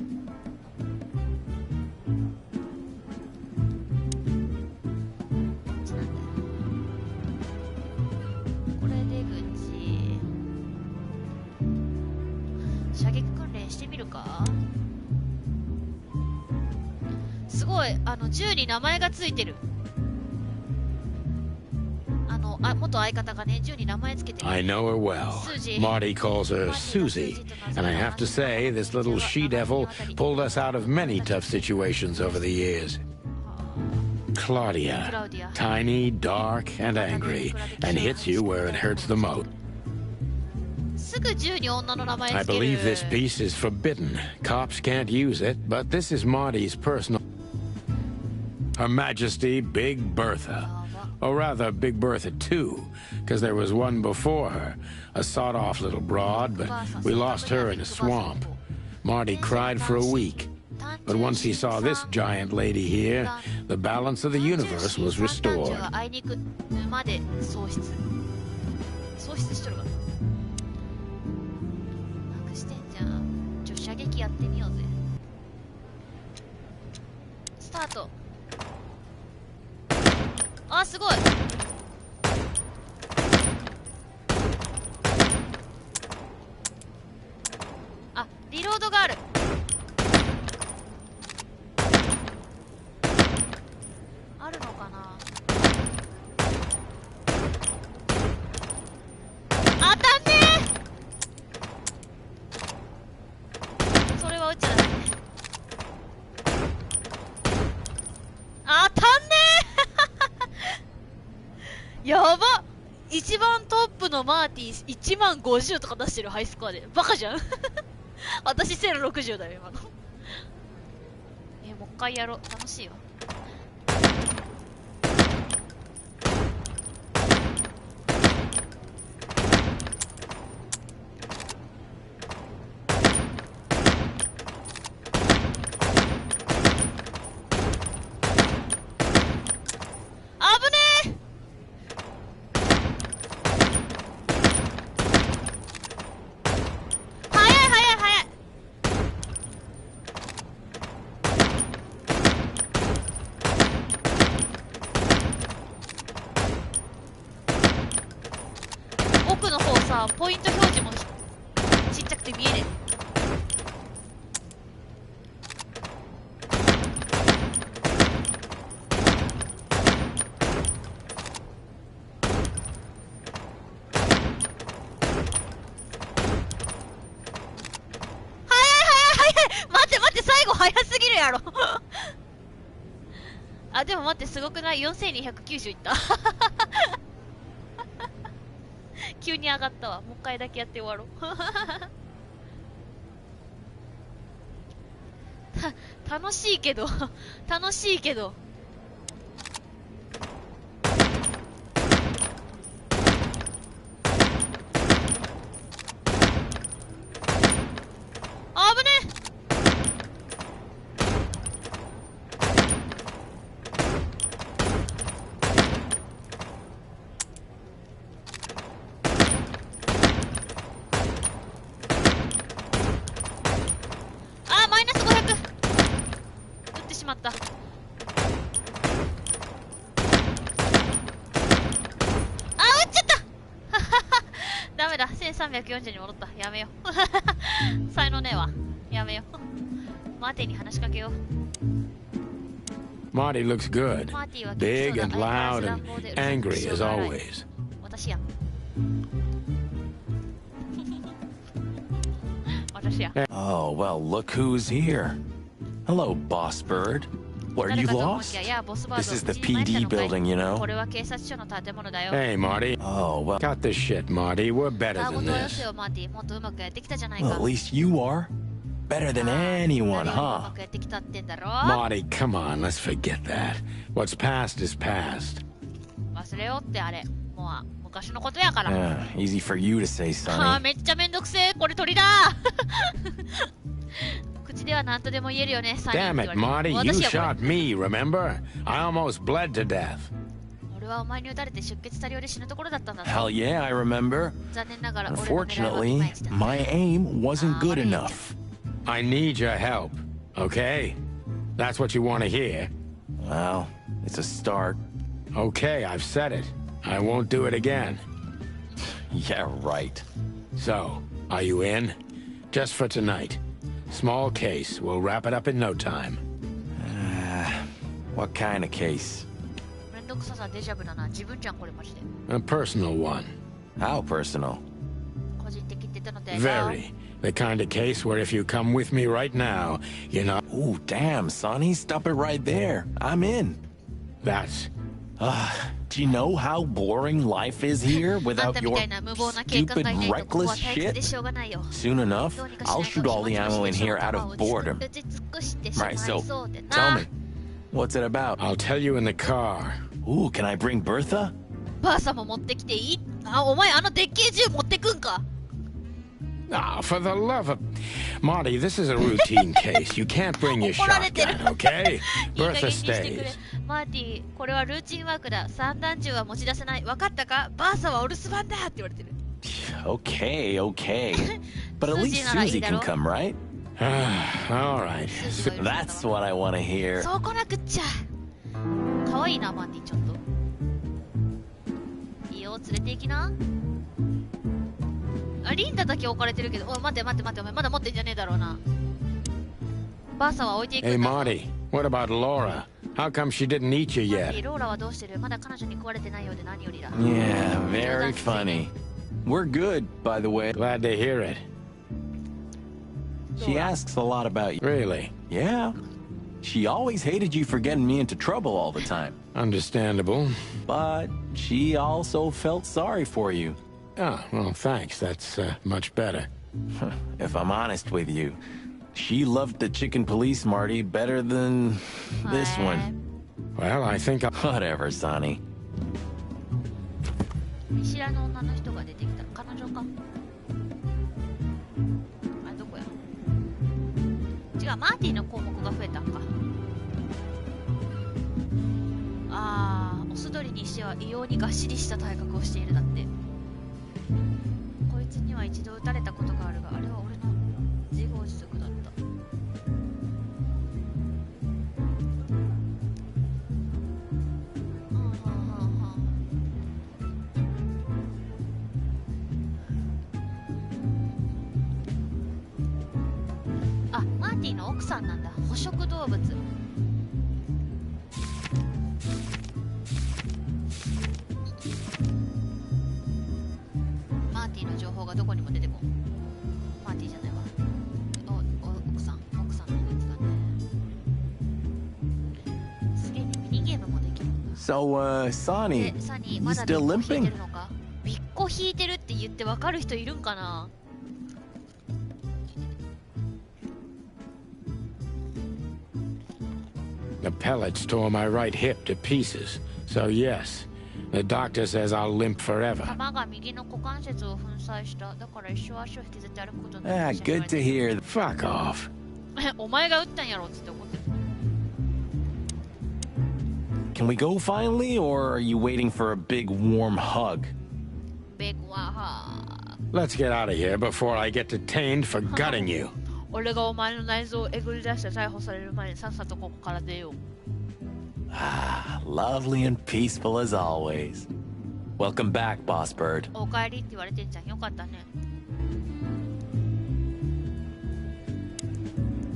これ出口。射撃訓練してみるか。すごい、銃に名前がついてる。元相方がね、銃に名前つけてる。I know her well. Marty calls her Susie. And I have to say, this little she-devil pulled us out of many tough situations over the years. Claudia. Tiny, dark, and angry. And hits you where it hurts the most. すぐ銃に女の名前つける。I believe this piece is forbidden. Cops can't use it, but this is Marty's personal... Her Majesty Big Bertha. Or rather, Big Bertha 2, because there was one before her, a sawed-off little broad, but we lost her in a swamp. Marty cried for a week, but once he saw this giant lady here, the balance of the universe was restored. Start. あ、すごい。あ、リロードがある。あるのかな。当たんねー。それは撃っちゃダメ。当たんねー。やば。一番トップのマーティー1万50とか出してるハイスコアで。バカじゃん。私1060だよ今の。もう一回やろう。楽しいわ。奥の方さ、ポイント表示もちっちゃくて見えねえ。待って最後早すぎるやろ。あ、でも待って、すごくない？ 4290 いった。急に上がったわ。もう一回だけやって終わろう。楽しいけど楽しいけど。あぶね。あ、マイナス500。撃ってしまった。ダメだ、1340に戻った。やめよう。才能ねえわ。やめよう。マーティに話しかけよう。Marty looks good. マーティは Big and 相変わら loud ず乱 and 暴で angry しょう as がない。 always. 私や。私や。 Oh, well, look who's here. Hello, Boss Bird. What, are 誰 you かと思い lost? きや、いや、ボスバー This ド is the うちに参ったの PD かい？ building, you know? これは警察署の建物だよ。 Hey, Marty. Oh, well, Cut this shit, Marty. We're better あ、 than ことはよせ this. よ、マーティ。もっとうまくやってきたじゃない well, か。 at least you are. Better than あ、 anyone, みんなでう huh? まくやってきたってんだろ。 Marty, come on. Let's forget that. What's past is past. 忘れようってあれ。もう昔のことやから。 Yeah, easy for you to say, はあ、 Sonny. めっちゃめんどくせえ。これ鳥だ。口では何とでも言えるよね。サニー Damn って it, 言われて。 Marty. You 私やこれ。 shot me, remember? I almost bled to death. 俺はお前に撃たれて出血多量で死ぬところだったんだぞ。 Hell yeah, I remember. 残念ながら俺の狙いはい Unfortunately, まいちだ。 my aim wasn't good Ah, enough. I need your help, okay? That's what you want to hear? Well, it's a start. Okay, I've said it. I won't do it again. Yeah, right. So, are you in? Just for tonight. Small case. We'll wrap it up in no time. What kind of case? めんどくささデジャブだな。自分じゃんこれマジで。 A personal one. How personal? 個人的って言ったので。 Very. The kind of case where if you come with me right now, you're not... Ooh, damn, Sonny, stop it right there. I'm in. That's... Do you know how boring life is here あん without たみ your たいな無謀な警官 stupid, がいないとここは reckless 退屈で shit? しょうがないよ。 Soon enough, どうにかしな I'll いと shoot all the 気持ち ammo の in し here い out 頭 of を boredom. 打ち尽くしてしまい Right, so そうでな。 tell me, what's it about? I'll tell you in the car. Ooh, can I bring Bertha? ばあさんも持ってきていい？あ、お前あのでっけえ銃持ってくんか？ Ah, for the love of... Marty, this is a routine case. You can't bring your 怒られてる。 shotgun, okay? いい加減 Bertha にしてくれ stays. マーティ、これはルーチンワークだ。散弾銃は持ち出せない。分かったか？バーサはお留守番だって言われてる。Okay, okay. But at least Susie can come, right? All right. That's what I want to hear. そうこなくっちゃ。可愛いな、マーティ、ちょっと。いいよ、連れて行きな。あ、リンダだけ置かれてるけど、おい、待って待って待って、お前まだ持ってんじゃねえだろうな。バーサは置いていく Hey, んだ。 Marty, what about Laura? How come she didn't eat you マーテ yet? ィ、ローラはどうしてる？まだ彼女に食われてないようで何よりだ。 Yeah, very funny. We're good, by the way. Glad to hear it. She asks a lot about you. Really? Yeah. She always hated you for getting me into trouble all the time. Understandable. But she also felt sorry for you. Oh, well, thanks. That's much better. If I'm honest with you, she loved the chicken police Marty better than this one. Well, I think I'll... Whatever, Sonny. 見知らぬ女の人が出てきた。彼女か。あれどこや？違う、マーティの項目が増えたんか。あー、オス鳥にしては異様にがっしりした体格をしているだって。こいつには一度撃たれたことがあるが、あれは俺の自業自得だった。あ、マーティの奥さんなんだ。捕食動物。マーティの情報がどこにも出てこん。マーティじゃないわ。奥さんのやつだね。すげえね、ミニゲームもできるんだ。 So, Sonny, で、サニー、 you まだビッ still コ引いて limping? るのか？ビッコ引いてるって言ってわかる人いるんかな。The pellets tore my right hip to pieces. So yes, the doctor says I'll limp forever. 弾が右の股関節を粉砕した。だから一生足を引きずって歩くことになる。Good to hear. Fuck off. お前が撃ったんやろっつって怒ってる。Can we go finally, or are you waiting for a big warm hug? Big waha. Let's get out of here before I get detained for gutting you. 俺がお前の内臓をえぐり出して逮捕される前にさっさとここから出よう。Ah, lovely and peaceful as always. Welcome back, Boss Bird. お帰りって言われてんじゃん。よかったね。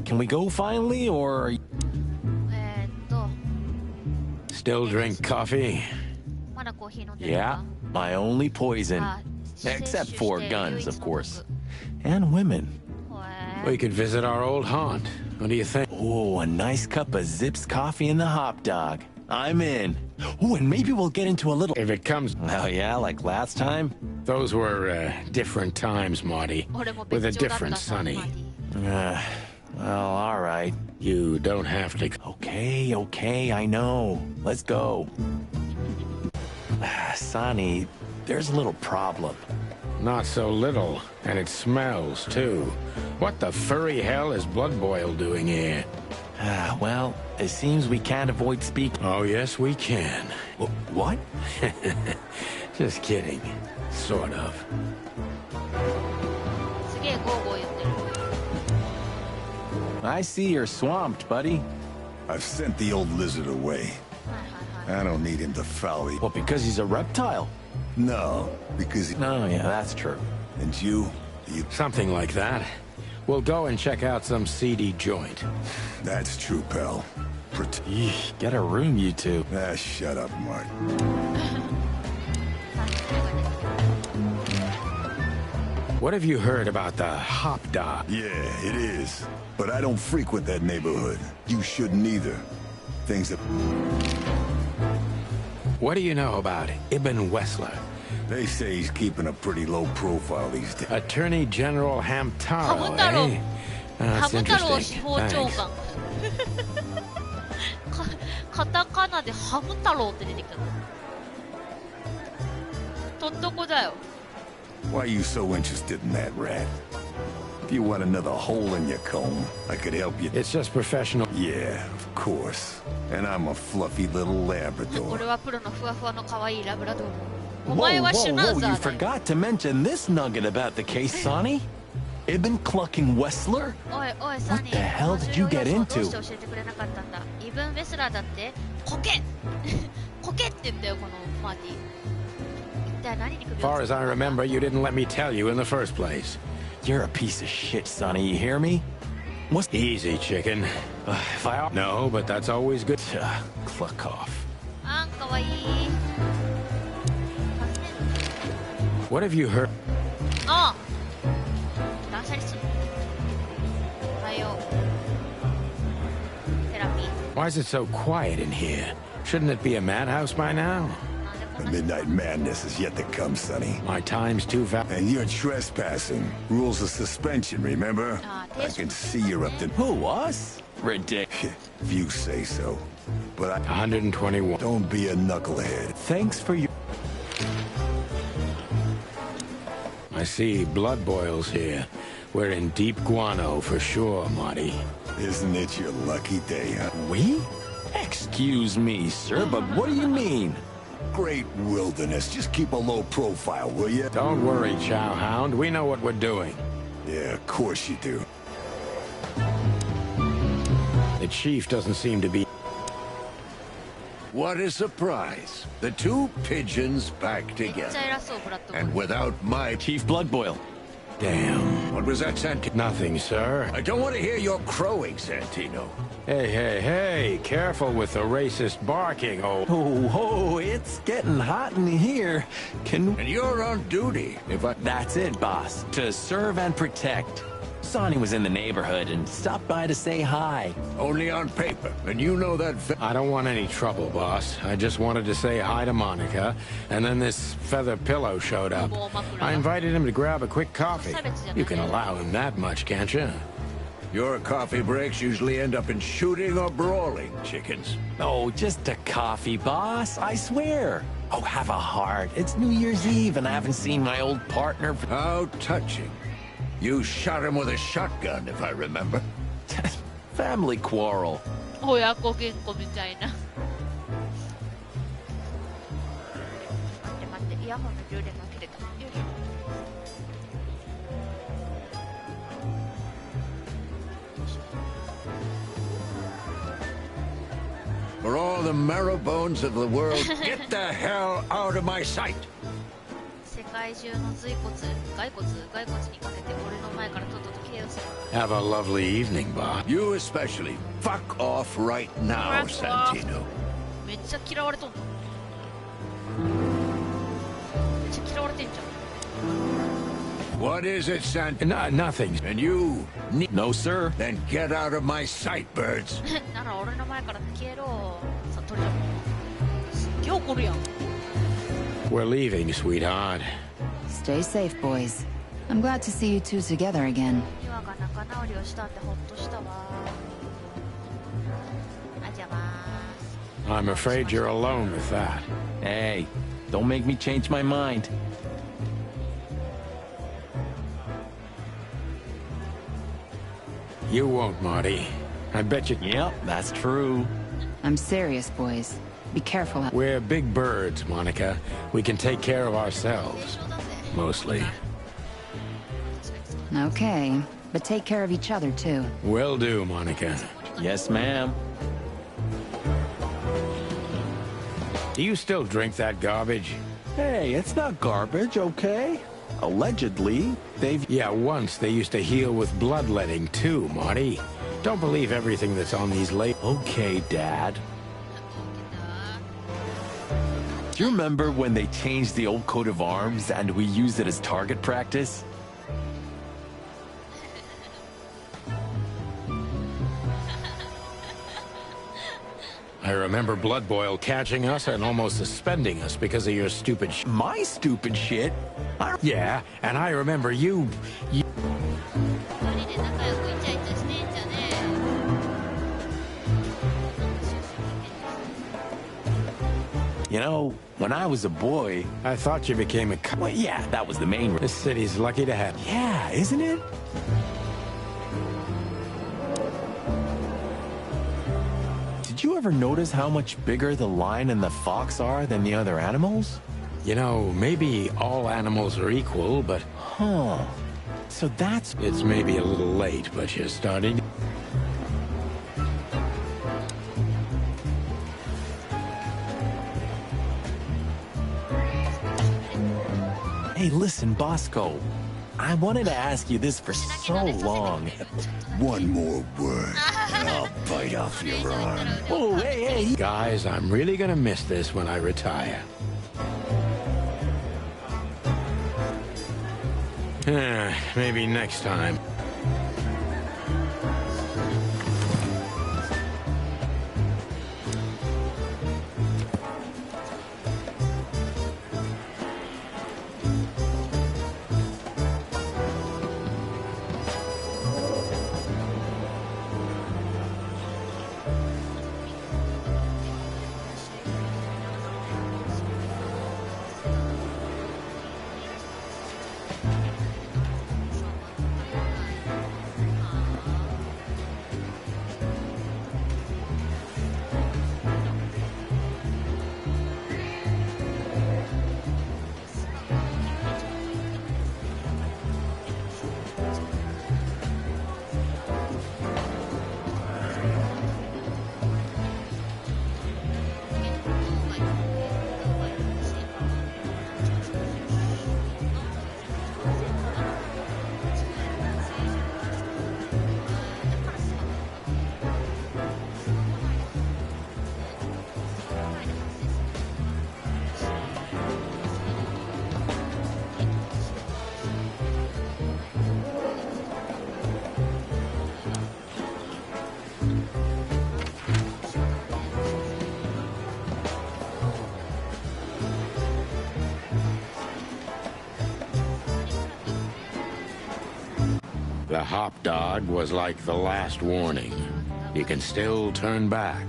Can we go finally, or are you... Still drink coffee? まだコーヒー飲んでる Yeah, か？ my only poison. あ、 Except for 摂取して guns, 唯一 of の course. 毒。 And women. へ We え。 could visit our old haunt. What do you think? Oh, a nice cup of Zips coffee and the hop dog. I'm in. Oh, and maybe we'll get into a little... If it comes... Oh, yeah, like last time? Those were, different times, Marty. 俺も With a 別調だった different な、 Sonny. マディ。 Well, all right. You don't have to... Okay, I know. Let's go. Sonny, there's a little problem. Not so little. And it smells, too. What the furry hell is Blood Boil doing here? Well, it seems we can't avoid speaking. Oh, yes, we can. What? Just kidding. Sort of. すげえゴーゴー言ってる。 I see you're swamped, buddy. I've sent the old lizard away. I don't need him to foul the... Well, because he's a reptile. No, because he... No, yeah, that's true. And you... Something like that. We'll go and check out some seedy joint. That's true, pal. Yeesh, get a room, you two. Ah, shut up, Mark. What have you heard about the hop dog? Yeah, it is. But I don't frequent that neighborhood. You shouldn't either. Things that... What do you know about Ibn Wessler? They say he's keeping a pretty low profile these days. Attorney General Hamtaro, Hamtaro. eh? That's ハム太郎司 interesting. 法長 Thanks. 官カタカナでハム太郎って出てきた。とんどこだよ。 Why are you so interested in that rat? If you want another hole in your comb, I could help you. It's just professional. Yeah, of course. And I'm a fluffy little 俺 Labrador. はプロのふわふわの可愛いラブラドール。お Whoa, 前は whoa, シュナウ whoa, ザ you ーだよ。 forgot to mention this nugget about the case, Sonny. Ibn clucking Wessler? おいおいサニー。 What the hell did you get どう into? して教えてくれなかったんだ。イブン・ウェスラーだってコケコケって言ったよこのマーティ。一体何に首を As far as I remember, you didn't let me tell you in the first place. You're a piece of shit, Sonny, you hear me? What's... Easy, chicken. if I... No, but that's always good. Cluck off. あんかわいい。 What have you heard? ああ断捨離する。おはよう。テラピー。 Why is it so quiet in here? Shouldn't it be a madhouse by now? なんでこん The な静 midnight madness is yet to come, Sonny. My time's too fast. And you're trespassing. Rules of suspension, remember? Ah, I can see you're up to... Who, us? Ridiculous. If you say so. But I... 121. Don't be a knucklehead. Thanks for your... I see blood boils here. We're in deep guano for sure, Marty. Isn't it your lucky day, huh? We? Excuse me, sir, but what do you mean? Great wilderness. Just keep a low profile, will you? Don't worry, Chowhound. We know what we're doing. Yeah, of course you do. The chief doesn't seem to be... What a surprise. The two pigeons back めっちゃ together. 偉そうブラッドボー And ル。 without my... Chief Bloodboil. Damn. What was that, Santino? Nothing, sir. I don't want to hear your crowing, Santino. Hey, careful with the racist barking, oh. Oh, it's getting hot in here. Can... And you're on duty. If I... That's it, boss. To serve and protect. Sonny was in the neighborhood and stopped by to say hi. Only on paper, and you know that. I don't want any trouble, boss. I just wanted to say hi to Monica, and then this feather pillow showed up. I invited him to grab a quick coffee. You can allow him that much, can't you? Your coffee breaks usually end up in shooting or brawling, chickens. Oh, just a coffee, boss. I swear. Oh, have a heart. It's New Year's Eve, and I haven't seen my old partner for... How touching. You shot him with a shotgun, if I remember. Family quarrel. 親子喧嘩みたいな。待って待って、イヤホンの充電が切れた。よいしょ。For all the marrow bones of the world, get the hell out of my sight! 世界中の骸骨、骸骨にかけて俺の前からとっとと消えよせ。Have a lovely evening, boss. You especially. Fuck off right now, Santino. めっちゃ嫌われとんの。めっちゃ嫌われてんじゃん。What is it, Santino? Nothing. And you? No, sir. Then get out of my sight, birds. なら俺の前から消えろ。さ、とりあえず。すっげえ怒るやん。We're leaving, sweetheart. Stay safe, boys. I'm glad to see you two together again. ミワが仲直りをしたんでほっとしたわ。あ、じゃあまーす。 I'm afraid you're alone with that. Hey, don't make me change my mind. You won't, Marty. I bet you... Yep, that's true. I'm serious, boys. Be careful. We're big birds, Monica. We can take care of ourselves. Mostly. Okay, but take care of each other, too. Will do, Monica. Yes, ma'am. Do you still drink that garbage? Hey, it's not garbage, okay? Allegedly, they've... Yeah, once they used to heal with bloodletting, too, Marty. Don't believe everything that's on these labels. Okay, Dad. Do you remember when they changed the old coat of arms and we used it as target practice? I remember Blood Boil catching us and almost suspending us because of your stupid My stupid shit? Yeah, and I remember you... 二人で仲良くイチャイチャしてんじゃねえよ。 You know, when I was a boy... I thought you became a... Well, yeah, that was the main... This city's lucky to have... Yeah, isn't it? Did you ever notice how much bigger the lion and the fox are than the other animals? You know, maybe all animals are equal, but... Huh. So that's... It's maybe a little late, but you're starting... Hey, listen, Bosco. I wanted to ask you this for so long. One more word, and I'll bite off your arm. Oh, hey. Guys, I'm really gonna miss this when I retire. Maybe next time. The hop dog was like the last warning. You can still turn back.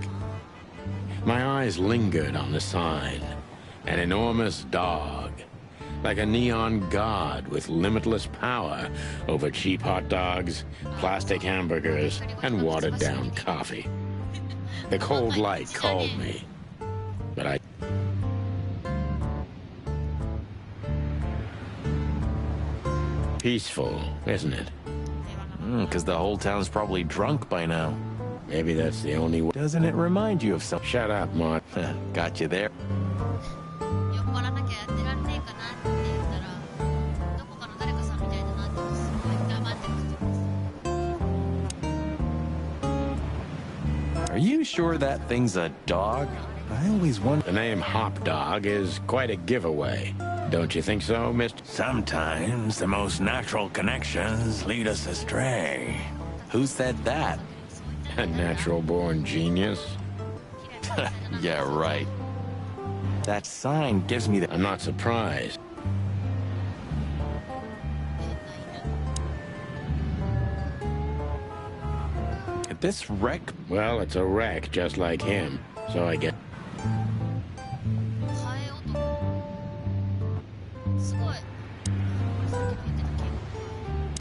My eyes lingered on the sign. An enormous dog. Like a neon god with limitless power over cheap hot dogs, plastic hamburgers, and watered-down coffee. The cold light called me, but I... Peaceful, isn't it? Because the whole town's probably drunk by now. Maybe that's the only way. Doesn't it remind you of something? Shut up, Mark. Got you there. Are you sure that thing's a dog? I always wonder. The name Hop Dog is quite a giveaway. Don't you think so, Mr.? Sometimes the most natural connections lead us astray. Who said that? A natural-born genius? Yeah, right. That sign gives me the... I'm not surprised. Could this wreck... Well, it's a wreck just like him, so I get...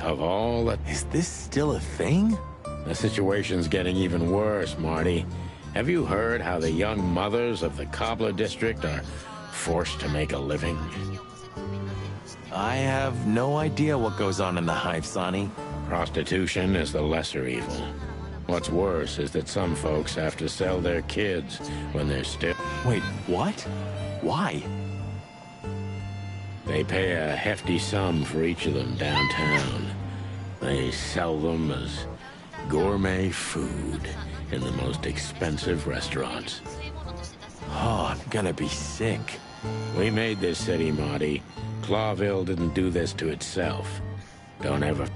Of all that... Is this still a thing? The situation's getting even worse, Marty. Have you heard how the young mothers of the Cobbler District are forced to make a living? I have no idea what goes on in the hive, Sonny. Prostitution is the lesser evil. What's worse is that some folks have to sell their kids when they're still... Wait, what? Why? They pay a hefty sum for each of them downtown. They sell them as gourmet food in the most expensive restaurants. Oh, I'm gonna be sick. We made this city, Marty. Clawville didn't do this to itself. Don't ever...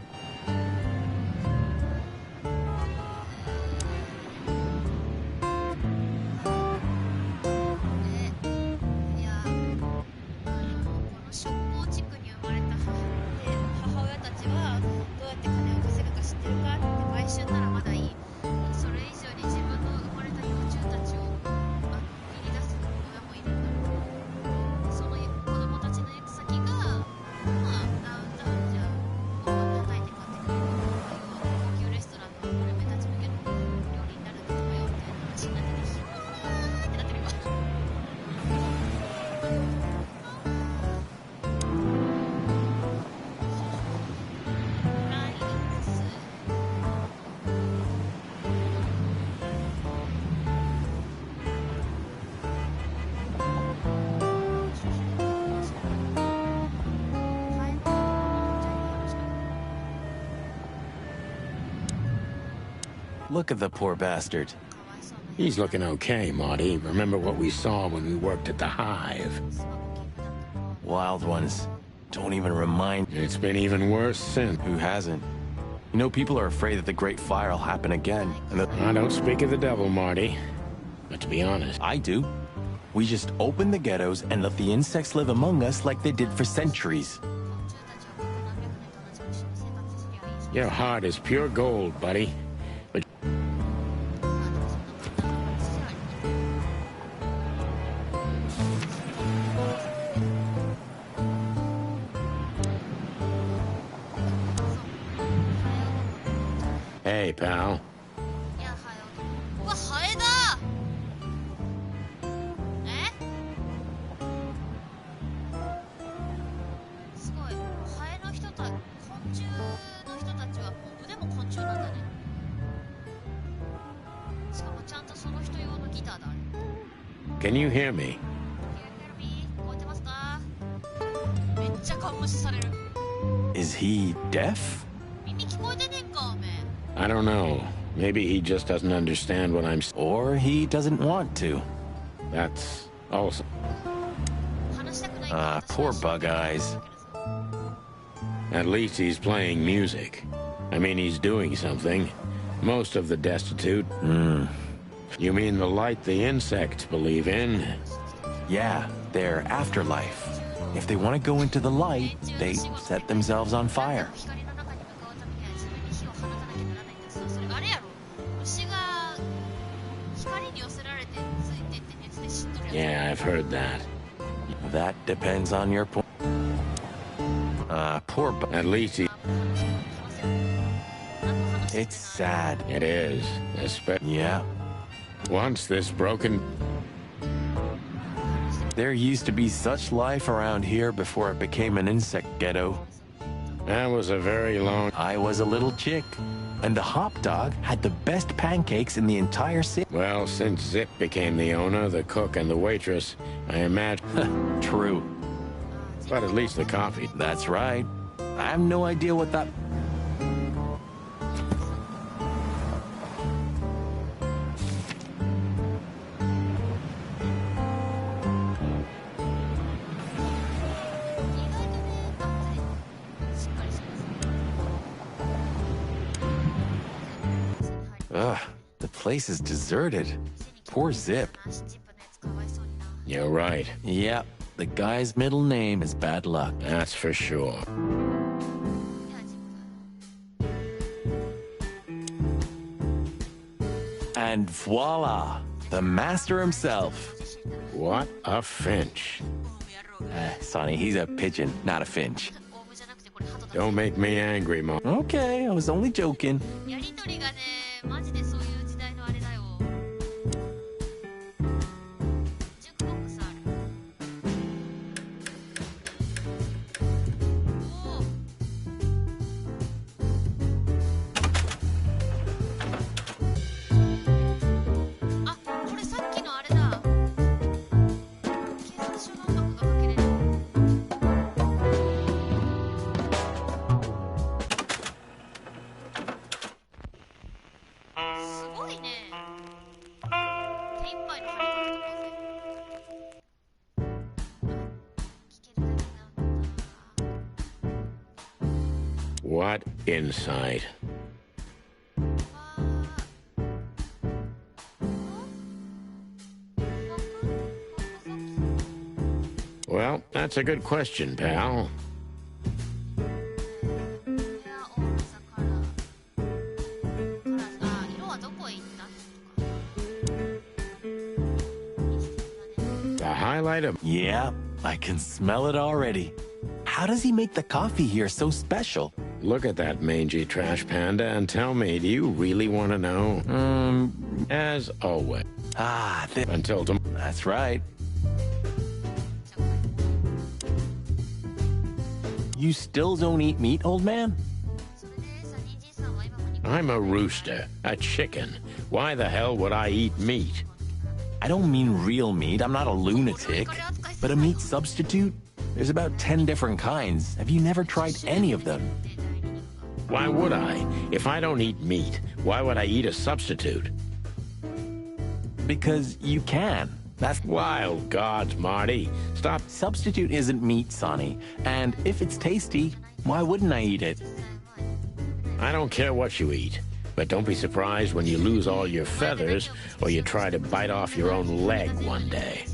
Look at the poor bastard. He's looking okay, Marty. Remember what we saw when we worked at the Hive. Wild ones. Don't even remind... It's been even worse since. Who hasn't? You know, people are afraid that the Great Fire will happen again. And I don't speak of the devil, Marty. But to be honest... I do. We just open the ghettos and let the insects live among us like they did for centuries. Your heart is pure gold, buddy. But... Hey, pal. Can you hear me? Is he deaf? I don't know. Maybe he just doesn't understand what I'm... Or he doesn't want to. That's also... Poor Bug Eyes. At least he's playing music. I mean, he's doing something. Most of the destitute... You mean the light the insects believe in? Yeah, their afterlife. If they want to go into the light, they set themselves on fire. Yeah, I've heard that. That depends on your point. Poor At least he... It's sad. It is. Yeah. Once this broken... There used to be such life around here before it became an insect ghetto. That was a very long... I was a little chick, and the hop dog had the best pancakes in the entire city. Well, since Zip became the owner, the cook, and the waitress, I imagine... True. But at least the coffee. That's right. I have no idea what that... Ugh, the place is deserted. Poor Zip. You're right. Yep, the guy's middle name is Bad Luck. That's for sure. And voila, the master himself. What a finch. Sonny, he's a pigeon, not a finch. Don't make me angry, Mom. Okay, I was only joking. やりとりがね、マジでそういう時代のあれだよ。ジュークボックスある。おお。あ、これさっきのあれだ。警察署の音楽がかけれる。すごいね。手一杯の張り込みとこうぜ。聞けるだけなんだ。What insight? Well, that's a good question, pal. 色はどこへ行った The highlight of... Yeah, I can smell it already. How does he make the coffee here so special? Look at that mangy trash panda and tell me, do you really want to know? As always. Until tomorrow. That's right. You still don't eat meat, old man? I'm a rooster, a chicken. Why the hell would I eat meat? I don't mean real meat. I'm not a lunatic. But a meat substitute? There's about 10 different kinds. Have you never tried any of them? Why would I? If I don't eat meat, why would I eat a substitute? Because you can. That's wild gods, Marty. Stop. Substitute isn't meat, Sonny. And if it's tasty, why wouldn't I eat it? I don't care what you eat, but don't be surprised when you lose all your feathers or you try to bite off your own leg one day.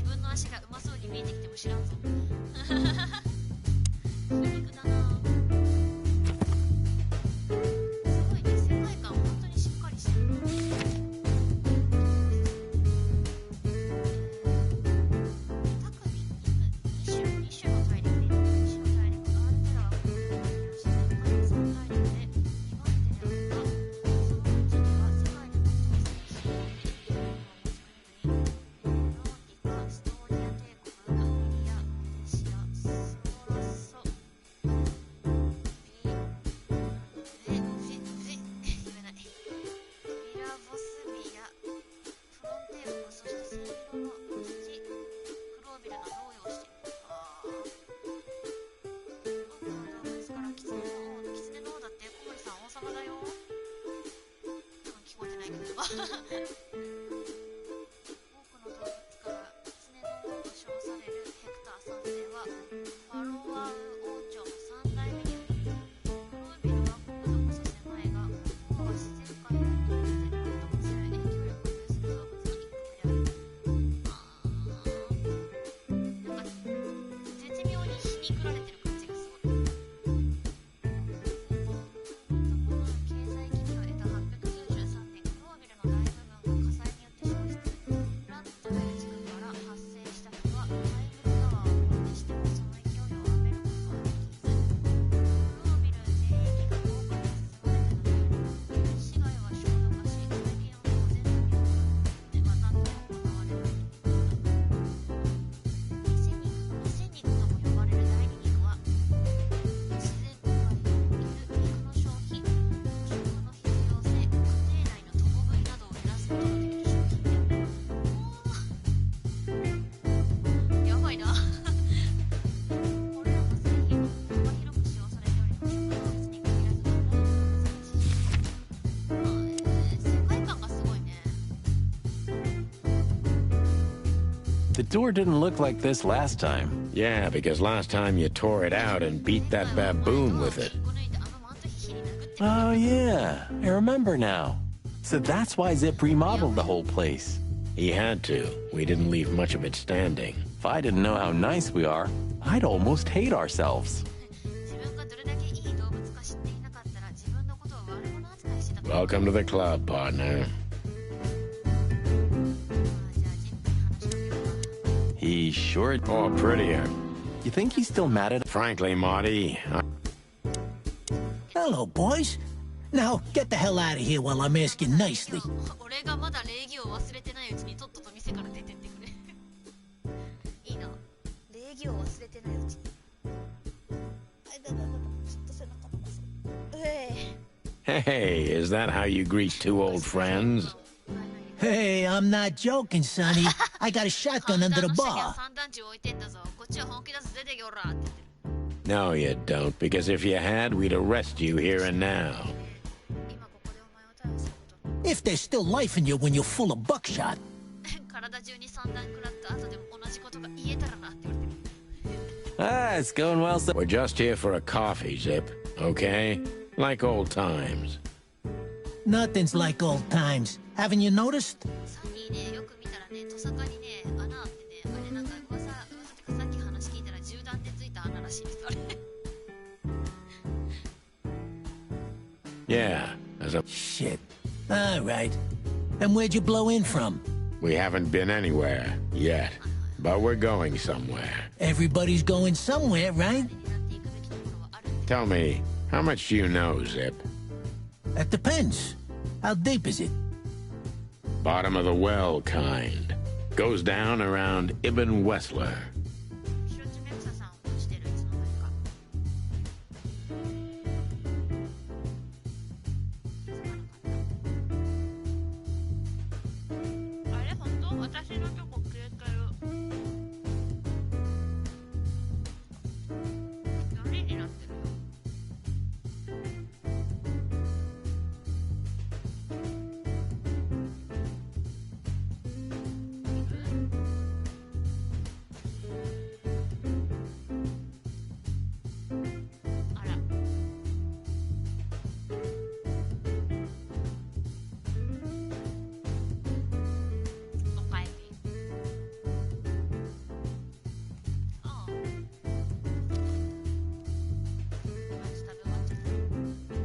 The door didn't look like this last time. Yeah, because last time you tore it out and beat that baboon with it. Oh, yeah. I remember now. So that's why Zip remodeled the whole place. He had to. We didn't leave much of it standing. If I didn't know how nice we are, I'd almost hate ourselves. Welcome to the club, partner. He sure... Or prettier. You think he's still mad at... Frankly, Marty... Hello, boys. Now, get the hell out of here while I'm asking nicely. Hey, is that how you greet two old friends? Hey, I'm not joking, Sonny. I got a shotgun under the bar. No, you don't, because if you had, we'd arrest you here and now. If there's still life in you when you're full of buckshot. It's going well, so... We're just here for a coffee, Zip, okay? Like old times. Nothing's like old times. Haven't you noticed? Yeah, as a... Shit. All right. And where'd you blow in from? We haven't been anywhere yet, but we're going somewhere. Everybody's going somewhere, right? Tell me, how much do you know, Zip? That depends. How deep is it? Bottom of the well kind. Goes down around Ibn Wessler.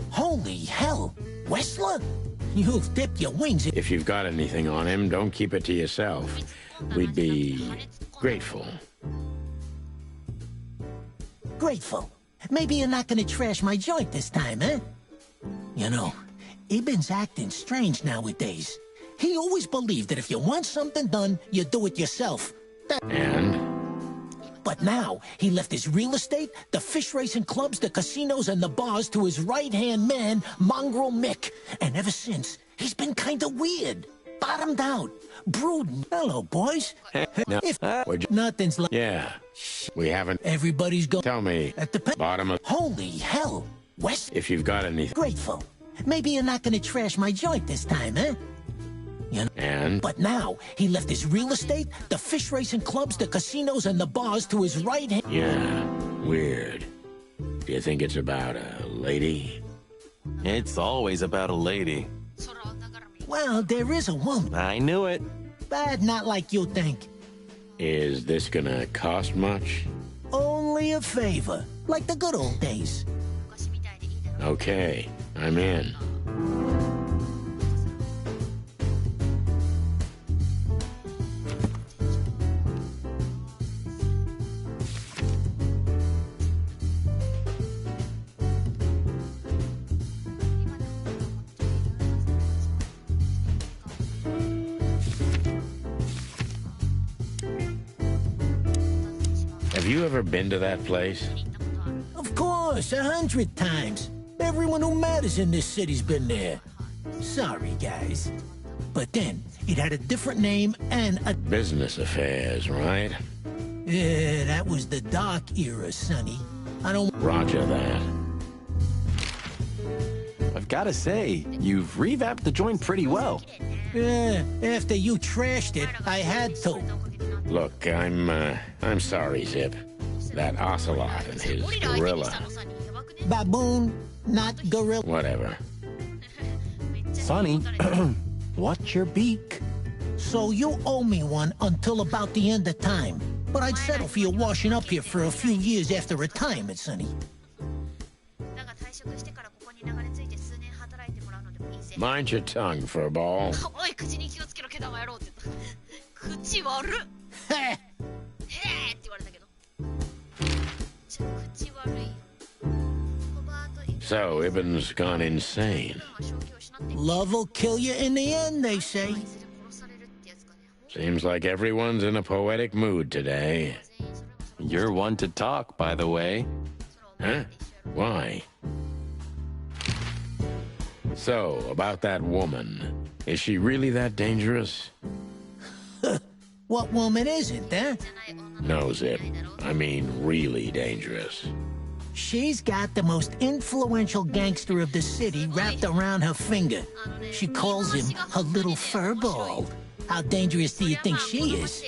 Holy hell! Wessler? You've dipped your wings in... If you've got anything on him, don't keep it to yourself. We'd be grateful. Grateful. Maybe you're not gonna trash my joint this time, eh? You know, Ibn's acting strange nowadays. He always believed that if you want something done, you do it yourself. But now, he left his real estate, the fish racing clubs, the casinos, and the bars to his right-hand man, Mongrel Mick. And ever since, he's been kinda weird. Bottomed out. Brooding. Hello, boys. No, nothing's like... Yeah, we haven't... Everybody's going... Tell me, at the bottom of... Holy hell! If you've got anything... Grateful. Maybe you're not gonna trash my joint this time, eh? You know, but now, he left his real estate, the fish racing clubs, the casinos, and the bars to his right hand. Yeah, weird. Do you think it's about a lady? It's always about a lady. Well, there is a woman. I knew it. But not like you think. Is this gonna cost much? Only a favor, like the good old days. Okay, I'm in. Have you ever been to that place? Of course, 100 times. Everyone who matters in this city's been there. Sorry, guys. But then, it had a different name and a... Business affairs, right? Yeah, that was the dark era, Sonny. I don't... Roger that. I've gotta say, you've revamped the joint pretty well. Yeah, after you trashed it, I had to. Look, I'm sorry, Zip. That ocelot and his gorilla. Baboon, not gorilla. Whatever. Sonny, what's your beak? So you owe me one until about the end of time. But I'd settle for you washing up here for a few years after retirement, Sonny. Mind your tongue, furball. おい、口に気をつけろ、毛玉野郎って言った。口悪っ。って言われたけど。口悪い。 So, Ibn's gone insane. Love will kill you in the end, they say. Seems like everyone's in a poetic mood today. You're one to talk, by the way. Huh? Why? So, about that woman. Is she really that dangerous? What woman isn't, huh? No, Zip. I mean, really dangerous. She's got the most influential gangster of the city wrapped around her finger. She calls him her little furball. How dangerous do you think she is?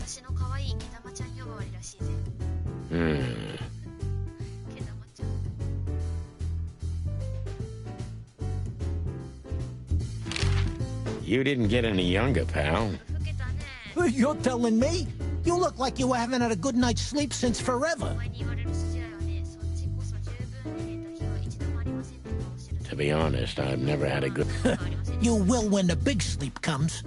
私の可愛い毛玉ちゃん呼ばわりらしいぜ。毛玉ちゃん。You didn't get any younger, pal. You're telling me? You look like you haven't had a good night's sleep since forever. To be honest, I've never had a good... You will when the big sleep comes.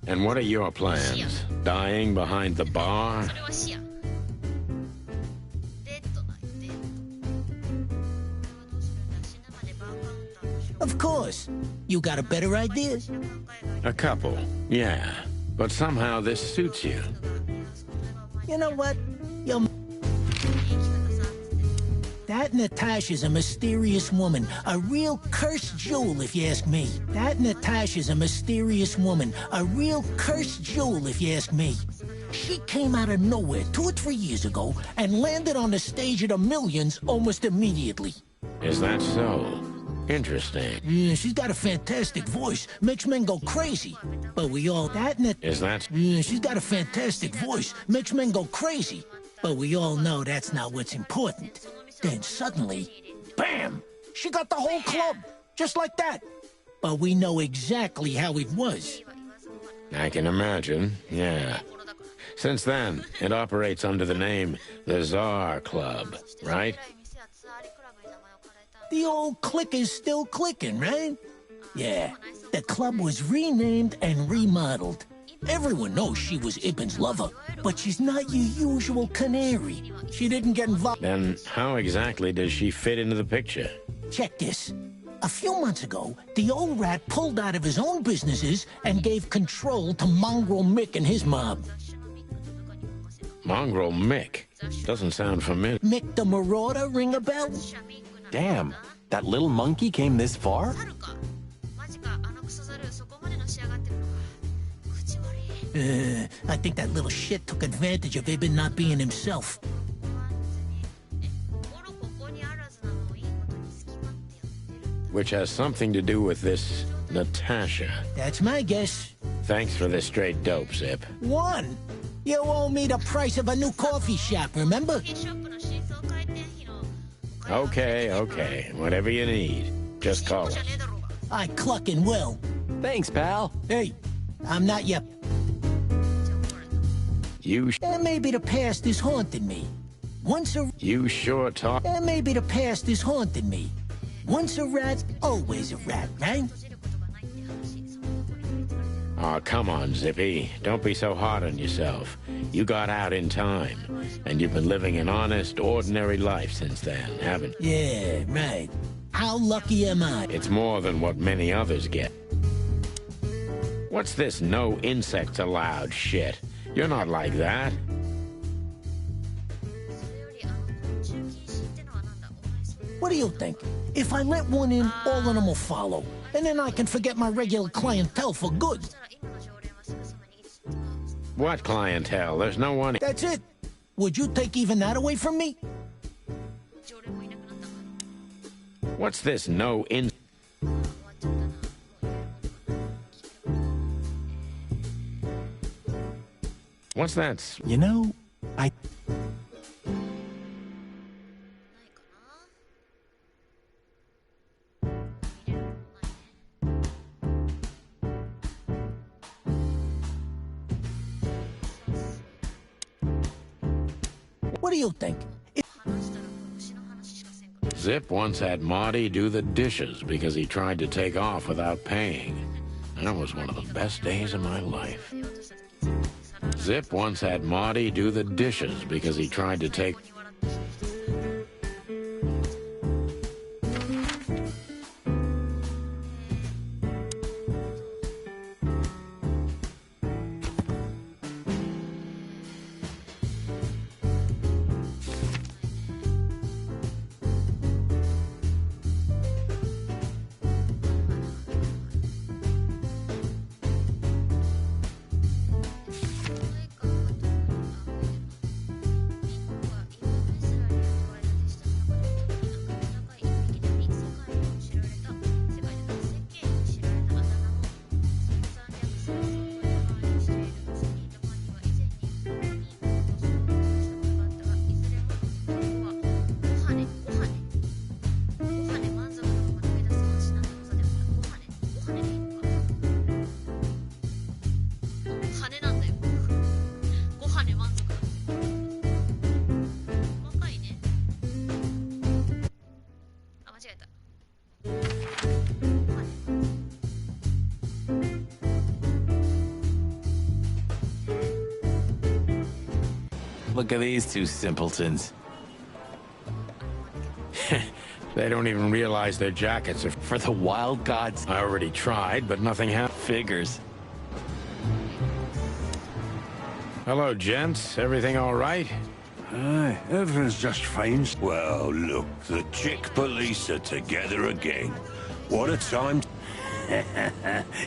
And what are your plans? Dying behind the bar? Of course. You got a better idea? A couple, yeah. But somehow this suits you. You know what? That Natasha's a mysterious woman. A real cursed jewel, if you ask me. That Natasha's a mysterious woman. A real cursed jewel, if you ask me. She came out of nowhere 2 or 3 years ago and landed on the stage of the millions almost immediately. Is that so? Interesting. Yeah, she's got a fantastic voice. Makes men go crazy. But we all... Is that... Yeah, she's got a fantastic voice. Makes men go crazy. But we all know that's not what's important. Then suddenly, bam! She got the whole club, just like that. But we know exactly how it was. I can imagine, yeah. Since then, it operates under the name the Tsar Club, right? The old click is still clicking, right? Yeah, the club was renamed and remodeled. Everyone knows she was Ibn's lover, but she's not your usual canary. She didn't get involved. Then how exactly does she fit into the picture? Check this. A few months ago, the old rat pulled out of his own businesses and gave control to Mongrel Mick and his mob. Mongrel Mick? Doesn't sound familiar. Mick the Marauder, ring a bell? Damn, that little monkey came this far? I think that little shit took advantage of Ibn not being himself. Which has something to do with this Natasha. That's my guess. Thanks for the straight dope, Zip. One. You owe me the price of a new coffee shop, remember? Okay. Whatever you need. Just call us. I clucking will. Thanks, pal. Hey, I'm not yet. Maybe the past is haunting me. You sure talk... Maybe the past is haunting me. Once a rat, always a rat, right? Aw, come on, Zippy. Don't be so hard on yourself. You got out in time, and you've been living an honest, ordinary life since then, haven't you? Yeah, right. How lucky am I? It's more than what many others get. What's this no insects allowed shit? You're not like that. What What do you think? If I let one in, all of them will follow. And then I can forget my regular clientele for good. What clientele? There's no one... That's it. Would you take even that away from me? What's this no in... What's that? You know, I... What do you think? Zip once had Marty do the dishes because he tried to take off without paying. That was one of the best days of my life. Zip once had Marty do the dishes because he tried to take... Look at these two simpletons. They don't even realize their jackets are... For the wild gods. I already tried, but nothing happened. Figures. Hello, gents. Everything all right? Aye, everything's just fine. Well, look, the chick police are together again. What a time.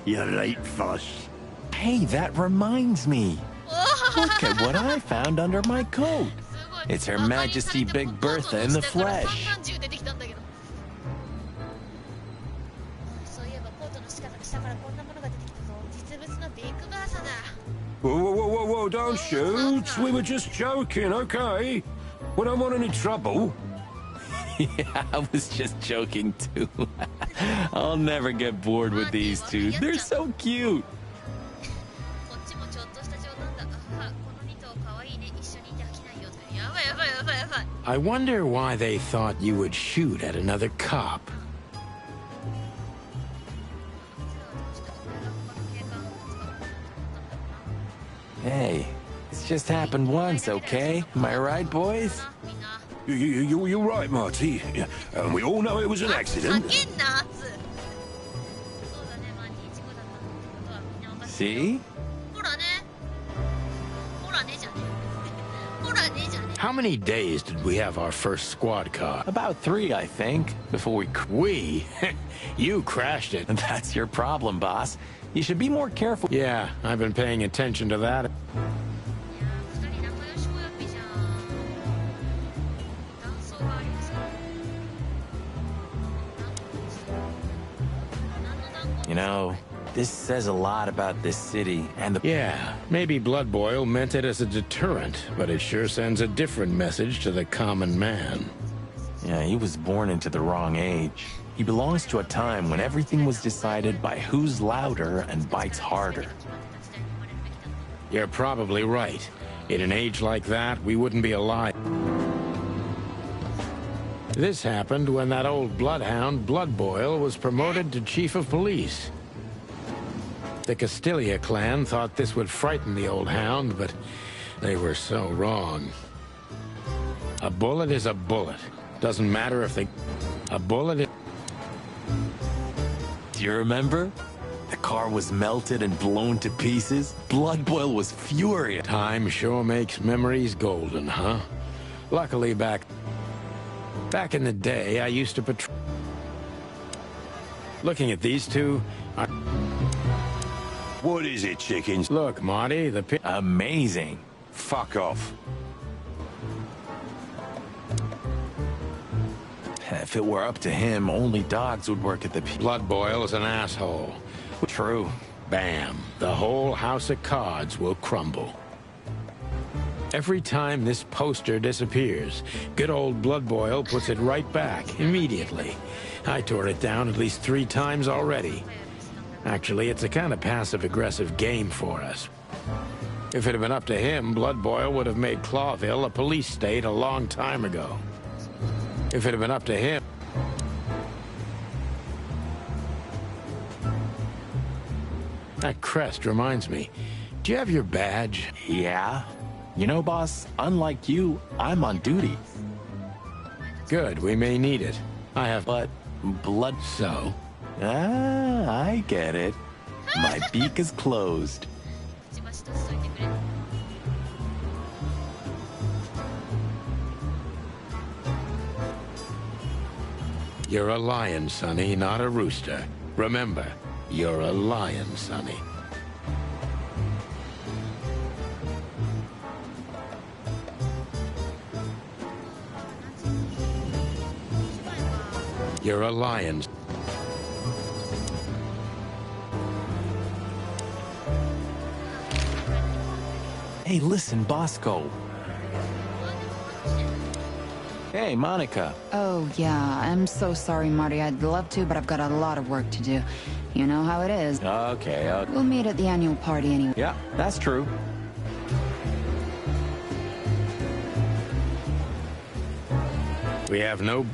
You're late, Foss. Hey, that reminds me. Look at what I found under my coat. It's Her Majesty Big Bertha in the flesh. Whoa, whoa, whoa, whoa, whoa, don't shoot. We were just joking, okay? We don't want any trouble. Yeah, I was just joking too. I'll never get bored with these two. They're so cute. I wonder why they thought you would shoot at another cop. Hey, it's just happened once, okay? Am I right, boys? You're right, Marty. And we all know it was an accident. See? How many days did we have our first squad car? About 3, I think, before we... We? You crashed it. That's your problem, boss. You should be more careful. Yeah, I've been paying attention to that. You know, this says a lot about this city and the... Yeah, maybe Blood Boil meant it as a deterrent, but it sure sends a different message to the common man. Yeah, he was born into the wrong age. He belongs to a time when everything was decided by who's louder and bites harder. You're probably right. In an age like that, we wouldn't be alive. This happened when that old bloodhound, Blood Boil, was promoted to chief of police. The Castilia clan thought this would frighten the old hound, but they were so wrong. A bullet is a bullet. Doesn't matter if they... A bullet is... Do you remember? The car was melted and blown to pieces. Blood Boil was furious. Time sure makes memories golden, huh? Luckily back... Back in the day, I used to patrol. Looking at these two, What is it, chickens? look, Marty, Amazing. Fuck off. If it were up to him, only dogs would work at the Blood Boil's an asshole. True. Bam, the whole house of cards will crumble. Every time this poster disappears, good old Blood Boil puts it right back, immediately. I tore it down at least 3 times already. Actually, it's a kind of passive-aggressive game for us. If it had been up to him, Blood Boil would have made Clawville a police state a long time ago. If it had been up to him... That crest reminds me. Do you have your badge? Yeah. You know, boss, unlike you, I'm on duty. Good, we may need it. I have... But blood... So? Ah, I get it. My beak is closed. You're a lion, Sonny, not a rooster. Remember, you're a lion, Sonny. You're a lion. Hey, listen, Bosco. Hey, Monica. Oh, yeah. I'm so sorry, Marty. I'd love to, but I've got a lot of work to do. You know how it is. Okay. We'll meet at the annual party anyway. Yeah, that's true. We have no...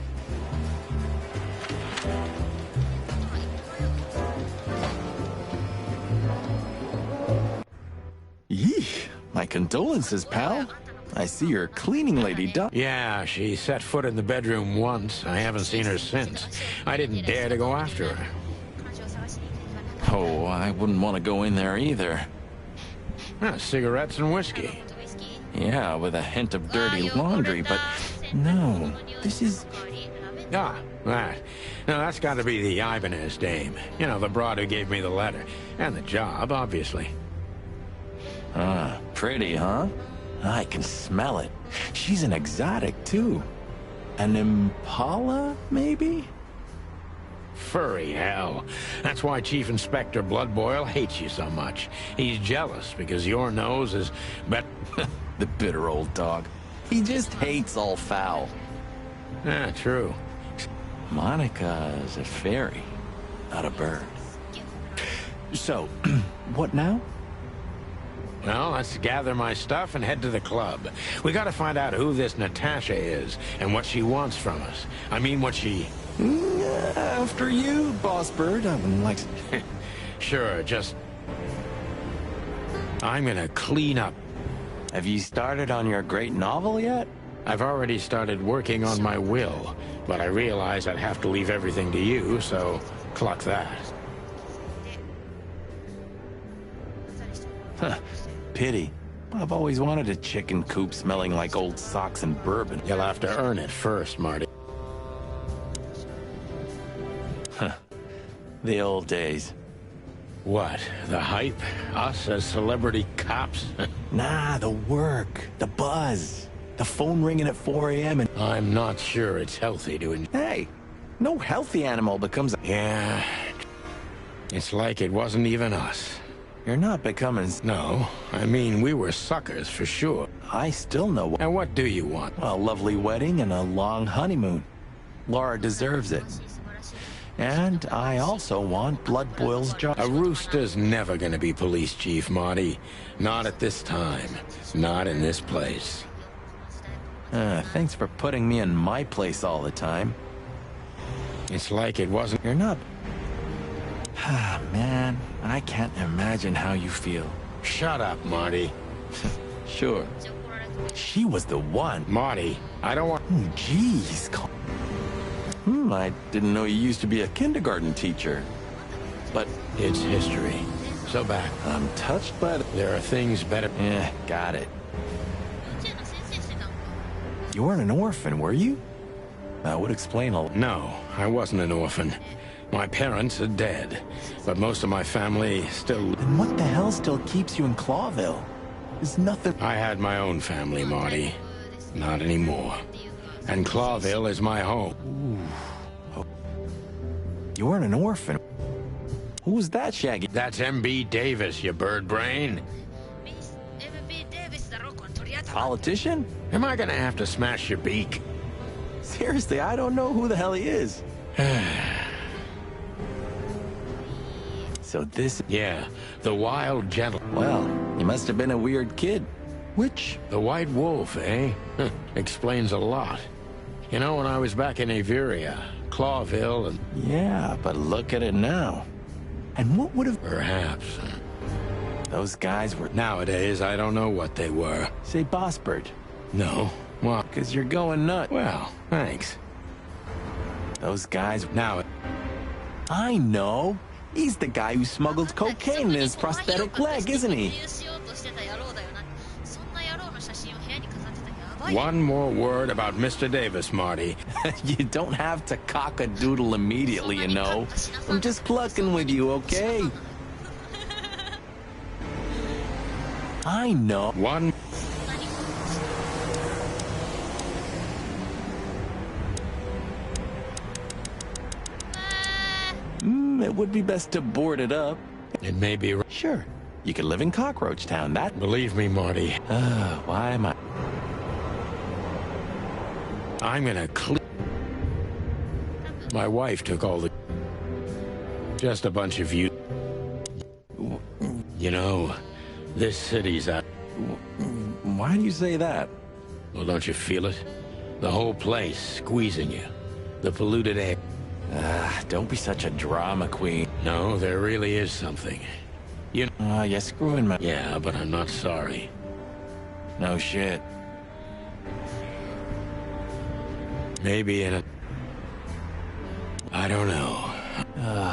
Yeesh. My condolences, pal. I see your cleaning lady done. Yeah, she set foot in the bedroom once. I haven't seen her since. I didn't dare to go after her. Oh, I wouldn't want to go in there either. Cigarettes and whiskey. Yeah, with a hint of dirty laundry, but no, this is... Ah, that. Now, that's got to be the Ibanez dame. You know, the broad who gave me the letter. And the job, obviously. Ah, pretty, huh? I can smell it. She's an exotic, too. An impala, maybe? Furry hell. That's why Chief Inspector Blood Boil hates you so much. He's jealous because your nose is The bitter old dog. He just hates all foul. Yeah, true. Monica is a fairy, not a bird. So, what now? Well, let's gather my stuff and head to the club. We gotta find out who this Natasha is and what she wants from us. I mean, what she... After you, Boss Bird. I wouldn't like to... Sure, just... I'm gonna clean up. Have you started on your great novel yet? I've already started working on my will, but I realize I'd have to leave everything to you, so cluck that. Huh. Pity. I've always wanted a chicken coop smelling like old socks and bourbon. You'll have to earn it first, Marty. Huh. The old days. What? The hype? Us as celebrity cops? Nah, the work. The buzz. The phone ringing at 4 a.m. and... I'm not sure it's healthy to... Hey, no healthy animal becomes... Yeah. It's like it wasn't even us. You're not becoming... No, I mean, we were suckers for sure. I still know... And what do you want? A lovely wedding and a long honeymoon. Laura deserves it. And I also want Blood Boil's job. A rooster's never gonna be police chief, Marty. Not at this time. Not in this place. Thanks for putting me in my place all the time. It's like it wasn't... You're not... Ah, man, I can't imagine how you feel. Shut up, Marty. Sure. She was the one. Marty, I don't want... Jeez. I didn't know you used to be a kindergarten teacher. But it's history. So back. I'm touched by the... There are things better... Yeah, got it. You weren't an orphan, were you? That would explain a... No, I wasn't an orphan. My parents are dead, but most of my family still... Then what the hell still keeps you in Clawville? There's nothing... I had my own family, Marty. Not anymore. And Clawville is my home. Ooh. You weren't an orphan. Who was that, Shaggy? That's M.B. Davis, you bird brain. Politician? Am I gonna have to smash your beak? Seriously, I don't know who the hell he is. So this... Yeah, the wild gentleman. Well, he must have been a weird kid. Which? The White Wolf, eh? Explains a lot. You know, when I was back in Averia, Clawville and... Yeah, but look at it now. And what would have... Perhaps. Those guys were... Nowadays, I don't know what they were. Say Bossbert. No. Well, because you're going nuts. Well, thanks. Those guys... Now... I know. He's the guy who smuggled cocaine in his prosthetic leg, isn't he? One more word about Mr. Davis, Marty. You don't have to cock a doodle immediately, you know. I'm just plucking with you, okay? I know. One... It would be best to board it up. It may be... Sure. You could live in Cockroach Town, that... Believe me, Marty. Why am I... I'm gonna clean... My wife took all the... Just a bunch of you... You know, this city's out... Why do you say that? Well, don't you feel it? The whole place squeezing you. The polluted air. Don't be such a drama queen. No, there really is something. You know... You're screwing me. Yeah, but I'm not sorry. No shit. Maybe in a... I don't know.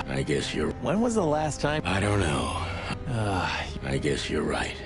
I guess you're... When was the last time... I don't know. I guess you're right.